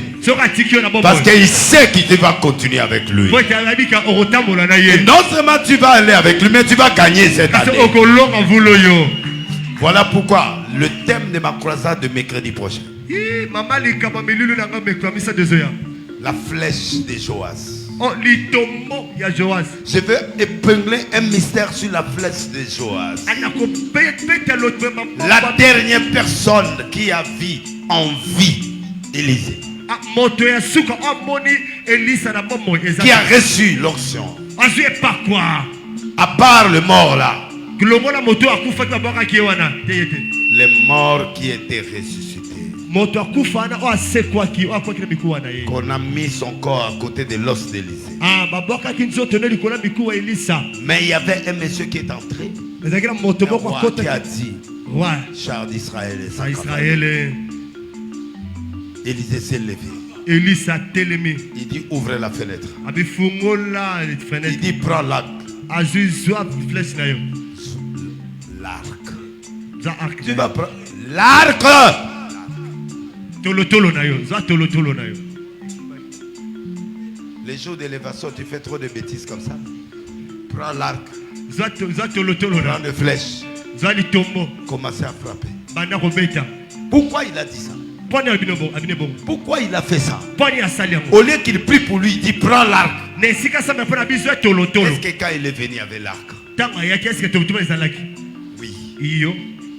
parce qu'il sait que tu vas continuer avec lui. Et non seulement tu vas aller avec lui, mais tu vas gagner cette année. Voilà pourquoi le thème de ma croisade de mercredi prochain. La flèche de Joas. Je veux épingler un mystère sur la flèche de Joas. La dernière personne qui a vu en vie Élisée. Qui a reçu l'onction. À part le mort là. Les morts qui étaient ressuscités. Qu'on a mis son corps à côté de l'os d'Élisée. Mais il y avait un monsieur qui est entré. Un roi qui a dit, char d'Israël et Élisée s'est levé. Il dit ouvrez la fenêtre. Il dit prends l'arc. L'arc. Tu vas prendre l'arc. Les jours d'élévation, tu fais trop de bêtises comme ça. Prends l'arc. Prends des flèches. Commencez à frapper. Pourquoi il a dit ça? Pourquoi il a fait ça? Au lieu qu'il prie pour lui, il dit prends l'arc. Est-ce que quand il est venu avec l'arc? Oui.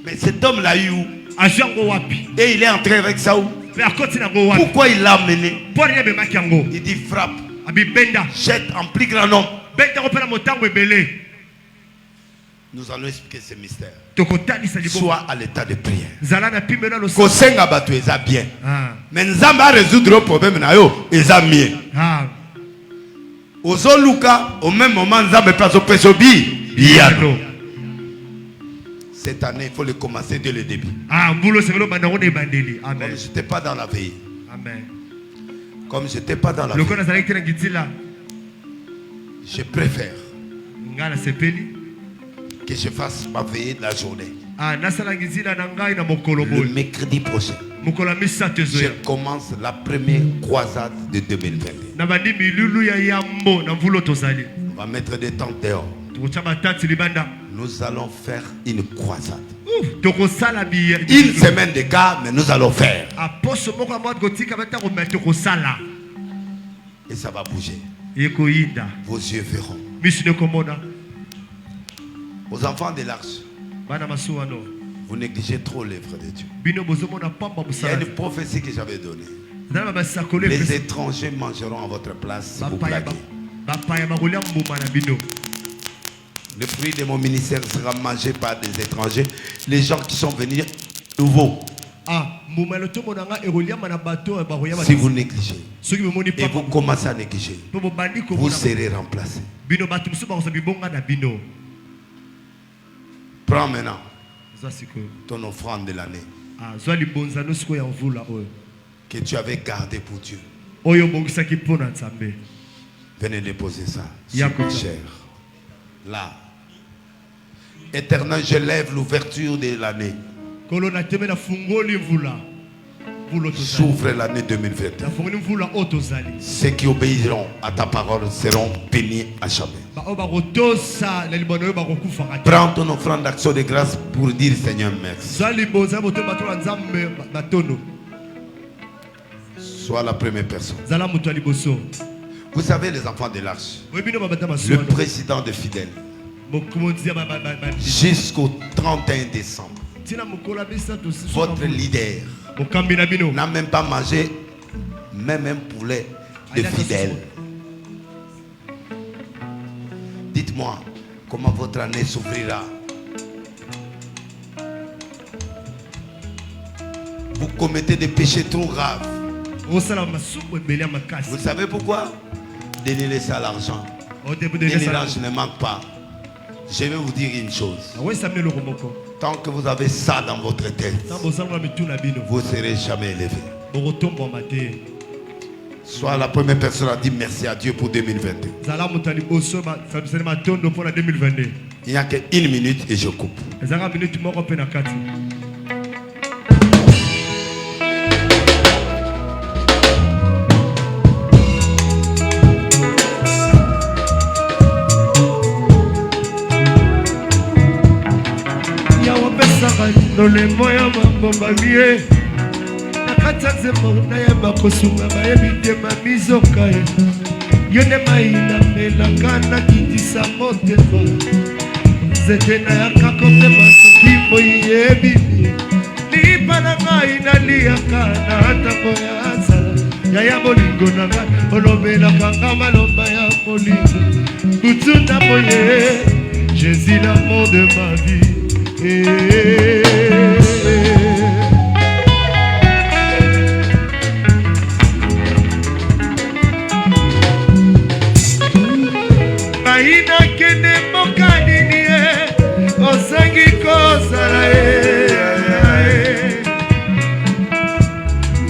Mais cet homme l'a eu où? Et il est entré avec ça où? Pourquoi il l'a amené? Il dit frappe. Jette en plus grand nombre. Nous allons expliquer ce mystère. Sois à l'état de prière. Kosenga batu eza bien. Mais nzamba résoudre le problème na yo eza mieux. Ozo luka au même moment nzamba paso pesobi biano. Cette année, il faut le commencer dès le début. Comme je n'étais pas dans la veille. Comme je n'étais pas dans la veille. Je préfère que je fasse ma veillée de la journée. Le mercredi prochain, je commence la première croisade de 2020. On va mettre des tentes dehors. Nous allons faire une croisade. Une semaine de cas, mais nous allons faire. Et ça va bouger. Vos yeux verront. Aux enfants de l'arche, vous négligez trop l'œuvre de Dieu. Il y a une prophétie que j'avais donnée. Les étrangers mangeront à votre place si vous plaquez. Le fruit de mon ministère sera mangé par des étrangers. Les gens qui sont venus nouveaux. Si vous négligez et vous commencez à négliger, vous serez remplacé. Prends maintenant ton offrande de l'année que tu avais gardé pour Dieu. Venez déposer ça sur votre chair. Là. Éternel, je lève l'ouverture de l'année. J'ouvre l'année 2020. Ceux qui obéiront à ta parole seront bénis à jamais. Prends ton offrande d'action de grâce pour dire Seigneur merci. Sois la première personne. Vous savez les enfants de l'arche. Le président de fidèles. jusqu'au 31 décembre. Votre leader n'a même pas mangé même un poulet de fidèle. Dites-moi comment votre année s'ouvrira. Vous commettez des péchés trop graves. Vous savez pourquoi? Donnez-les ça à l'argent. L'argent ne manque pas. Je vais vous dire une chose. Tant que vous avez ça dans votre tête, vous ne serez jamais élevé. Sois la première personne à dire merci à Dieu pour 2022. Il n'y a qu'une minute et je coupe. Le moyen m'a bien nakatze mona ya bakosunga bayebite mamizoka yone maina melaka na kitisa motema zete na yakako pe masoki moyebi lipa na ngai na liaka na atako ya asala ya bolingo na ngai olobelaka nga maloba ya bolingo butu na boye Jésus l'amour de ma vie. Maina kene mokanini osangi kozala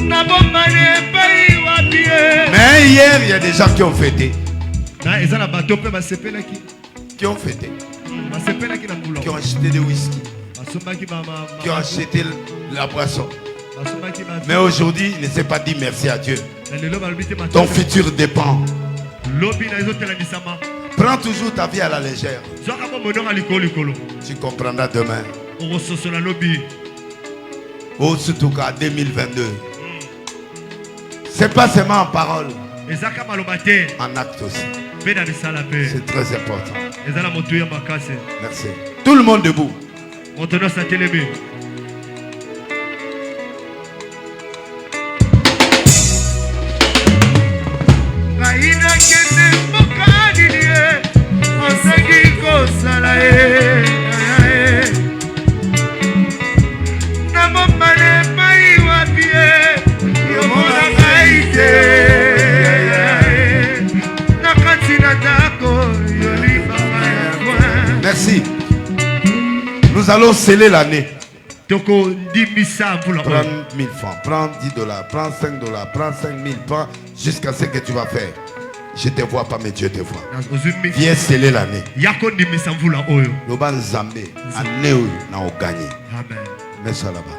na bomane pai wapi. Mais hier il y a des gens qui ont fêté. Qui ont fêté. Qui ont acheté des whisky, qui ont acheté la boisson. Mais aujourd'hui, ne sais pas dire merci à Dieu. Ton futur dépend. Prends toujours ta vie à la légère. Tu comprendras demain. Oh, surtout qu'à 2022. C'est pas seulement en parole, en acte aussi. C'est très important. Merci. Tout le monde debout. Merci. Nous allons sceller l'année. Prends 1000 francs, prends 10 $, prends 5 $, prends 5000, prends jusqu'à ce que tu vas faire. Je ne te vois pas, mais Dieu te voit. Viens sceller l'année. Loban Zambé, année où nous avons gagné. Mets ça là-bas.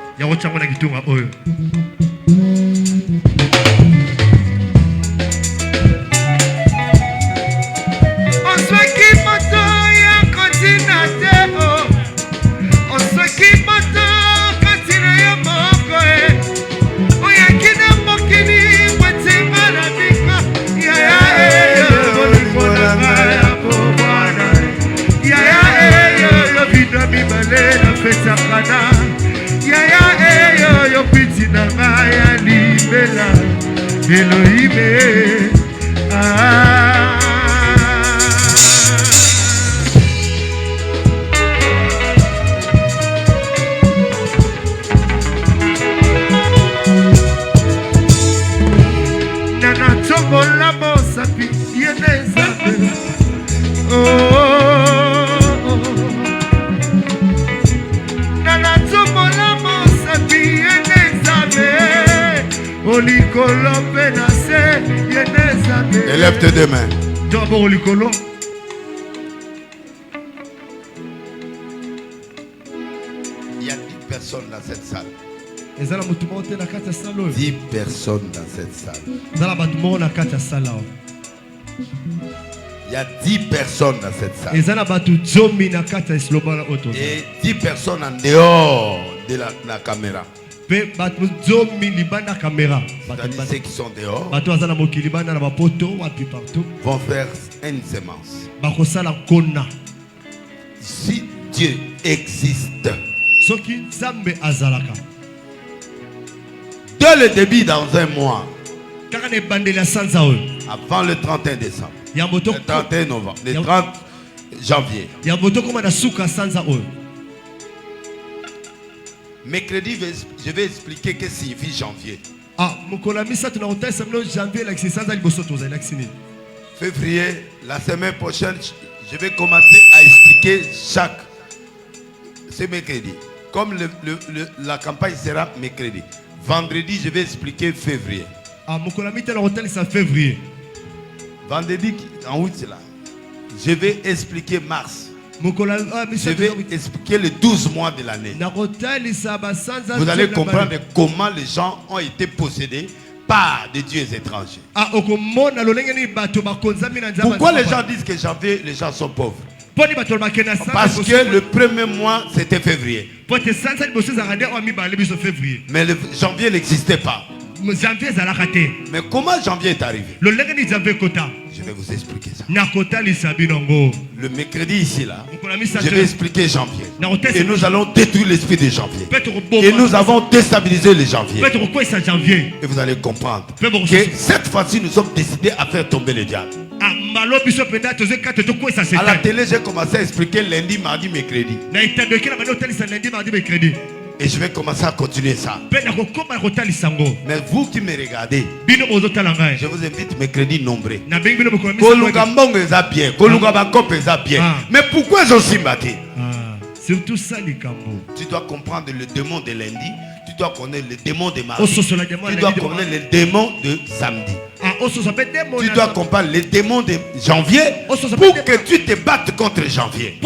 Élève tes deux mains. Il y a 10 personnes dans cette salle. 10 personnes dans cette salle. Il y a 10 personnes dans cette salle. Et 10 personnes en dehors de la caméra. C'est-à-dire ceux qui sont dehors vont faire une sémence. Si Dieu existe, dès le début dans un mois, avant le 31 décembre, le 31 novembre, le 30 janvier, mercredi, je vais expliquer ce que signifie janvier. Février, la semaine prochaine, je vais commencer à expliquer ce mercredi. Comme la campagne sera mercredi. Vendredi, je vais expliquer février. Vendredi, en août, là, je vais expliquer mars. Je vais expliquer les 12 mois de l'année. Vous allez comprendre comment les gens ont été possédés par des dieux étrangers. Pourquoi les gens disent que janvier, les gens sont pauvres? Parce que le premier mois, c'était février. Mais le janvier n'existait pas. Mais comment janvier est arrivé? Je vais vous expliquer ça. Le mercredi ici là, je vais expliquer janvier. Et nous allons détruire l'esprit de janvier. Et nous avons déstabilisé le janvier. Et vous allez comprendre que cette fois-ci nous sommes décidés à faire tomber le diable. À la télé, j'ai commencé à expliquer lundi, mardi, mercredi. Et je vais commencer à continuer ça. Mais vous qui me regardez, je vous invite mercredi nombreux. Mais pourquoi ils ont si battu? Surtout ça, les tu dois comprendre le démon de lundi. Tu dois connaître le démon de mardi. Tu dois connaître le démon de samedi. Tu dois comprendre le démon de janvier pour que tu te battes contre janvier.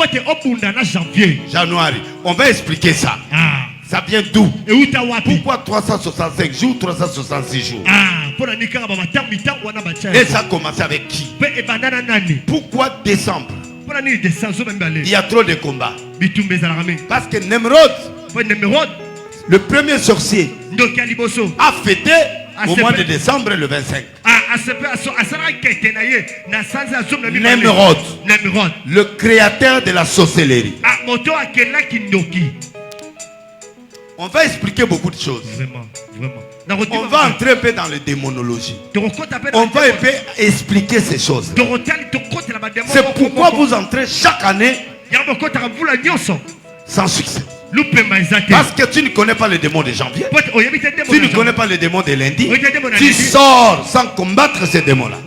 Januari, on va expliquer ça. Ça vient d'où? Pourquoi 365 jours, 366 jours? Et ça a commencé avec qui? Pourquoi décembre? Il y a trop de combats. Parce que Nemrod, le premier sorcier, a fêté au mois de décembre le 25. Nemrod, le créateur de la sorcellerie. On va expliquer beaucoup de choses. On va entrer un peu dans la démonologie. On va un peu expliquer ces choses. C'est pourquoi vous entrez chaque année sans succès. Parce que tu ne connais pas le démon de janvier. Tu ne connais pas le démon de lundi. Tu sors sans combattre ces démons-là.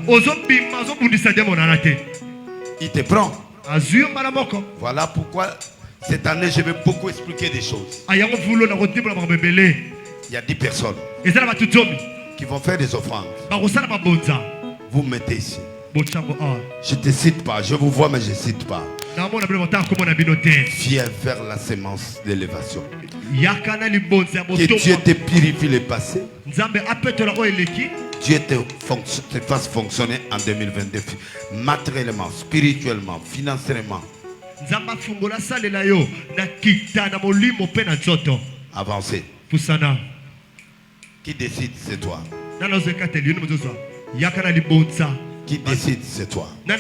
Il te prend. Voilà pourquoi cette année je vais beaucoup expliquer des choses. Il y a 10 personnes qui vont faire des offrandes. Vous mettez ici. Je ne te cite pas. Je vous vois mais je ne cite pas. Viens vers la sémence d'élévation. Que Dieu te purifie le passé. Dieu te fasse fonctionner en 2022. Matériellement, spirituellement, financièrement. Avancez. Qui décide, c'est toi. Qui décide, c'est toi. Moi,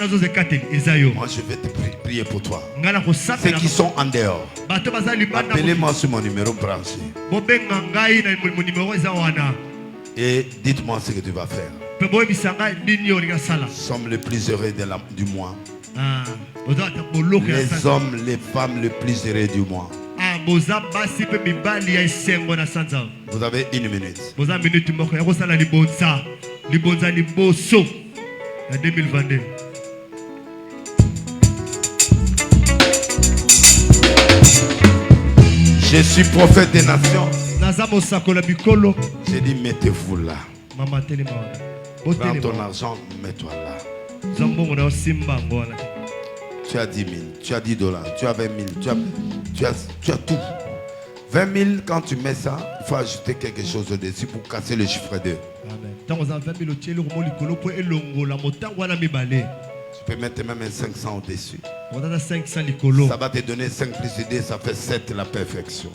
je vais te prier pour toi. Ceux qui sont en dehors, appelez-moi sur mon numéro branché. Et dites-moi ce que tu vas faire. Nous sommes les plus heureux du mois. Les hommes, les femmes les plus heureux du mois. Vous avez 1 minute. 2022. Je suis prophète des nations. J'ai dit mettez-vous là. Prends ton argent, mets-toi là. Tu as 10 000, tu as 10 dollars, tu as 20 000, tu as tout. 20 000, quand tu mets ça, il faut ajouter quelque chose au-dessus pour casser le chiffre 2. Tu peux mettre même un 500 au-dessus. Ça va te donner 5 plus 2, ça fait 7, la perfection.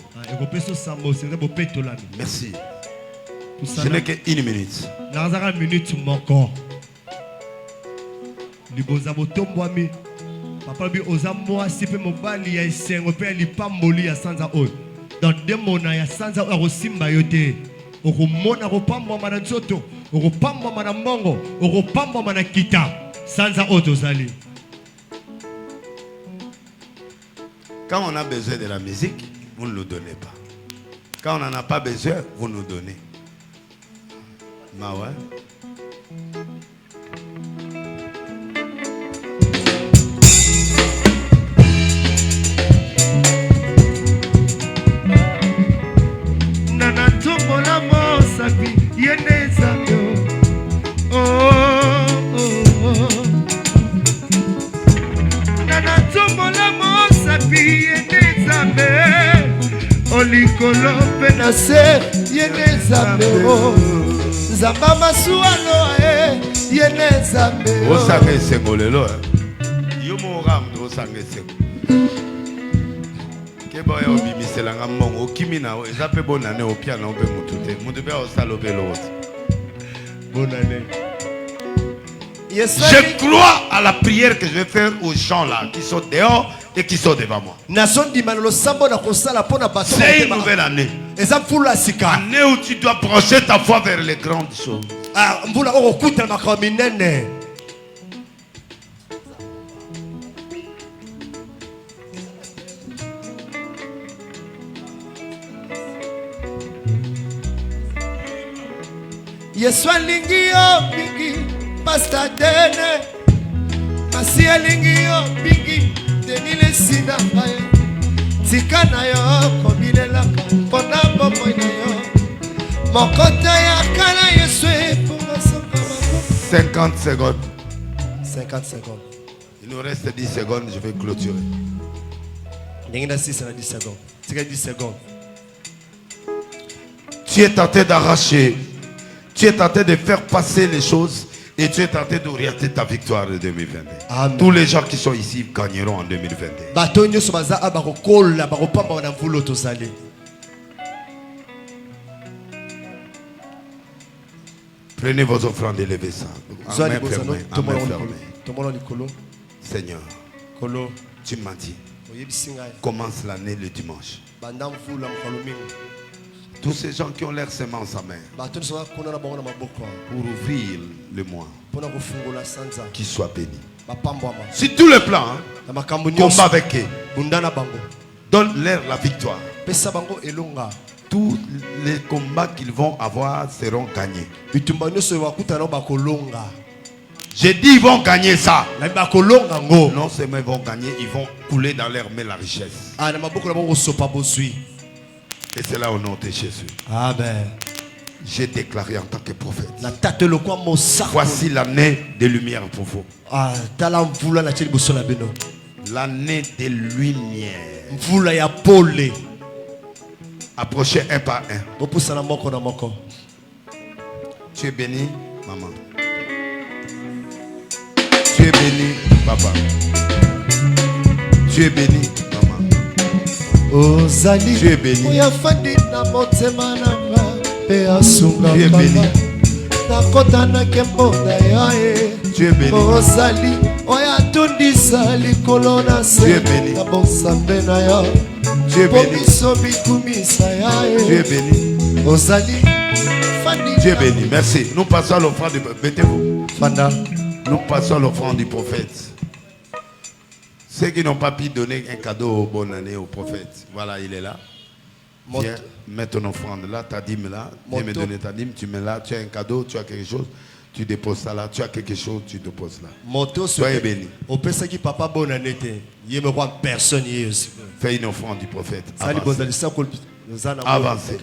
Merci. Je n'ai qu'1 minute. Papa bi oza mwasi pe mobali ya esengo pe lipamboli ya sanza oyo. Dans demona ya sanza oyo simba yote. Okomona kopamba mana nzoto, okopamba mana mbongo, okopamba mana kita. Sanza oyo tozali. Quand on a besoin de la musique, vous ne nous donnez pas. Quand on n'en a pas besoin, vous nous donnez. Mawa. Nana tombola mosapi yene zambe. Oh. Nana tombola mosapi yene zambe. Olikolo penase yene zambe. Zamba masualo yene zambe. Osange sengolelo. Yomo ram osange sengo. Keba ya obimisela ngamongo okimina ezape bonane opiana ope mutute. Mutube osalope l'autre. Bonne année. Je crois à la prière que je vais faire aux gens là qui sont dehors et qui sont devant moi. C'est une nouvelle année. Année où tu dois brancher ta foi vers les grandes choses. Yeswa lingi yo bingi pasta dene Masia lingi yo bingi denile sida faye Tika na yo komile laka pona bomo na yo Mokota ya kana yeswe punga soka 50 secondes. 50 secondes. Il nous reste 10 secondes, je vais clôturer. N'engina 6 à 10 secondes. Tika 10 secondes. Tu es tenté d'arracher. Tu es tenté de faire passer les choses et tu es tenté d'orienter ta victoire de 2022. Amen. Tous les gens qui sont ici gagneront en 2022. Prenez vos offrandes et levez ça. Amen, Seigneur, tu m'as dit, commence l'année le dimanche. Tous ces gens qui ont l'air semences en main, pour ouvrir le mois, qu'ils soient bénis. Sur tous les plans, combat avec eux. Donne-leur la victoire. Tous les combats qu'ils vont avoir seront gagnés. J'ai dit ils vont gagner ça. Non seulement ils vont gagner, ils vont couler dans leur main la richesse. Et c'est là au nom de Jésus. Amen. J'ai déclaré en tant que prophète. Voici l'année de lumière pour vous. L'année de lumière. Approchez un par un. Tu es béni, maman. Tu es béni, papa. Tu es béni, maman. Tu es béni. Tu es béni. Tu es béni. Tu es béni. Tu es béni. Tu es béni. Tu es béni. Merci. Nous passons à l'offrande du prophète. Mettez-vous. Nous passons à l'offrande du prophète. Ceux qui n'ont pas pu donner un cadeau bonne année au prophète. Voilà, il est là. Viens, mets ton offrande là, ta dîme là. Viens me donner ta dîme. Tu mets là. Tu as un cadeau, tu as quelque chose. Tu déposes ça là. Tu as quelque chose, tu déposes là. Soyez béni. Fais une offrande du prophète. Avancez. Avancez.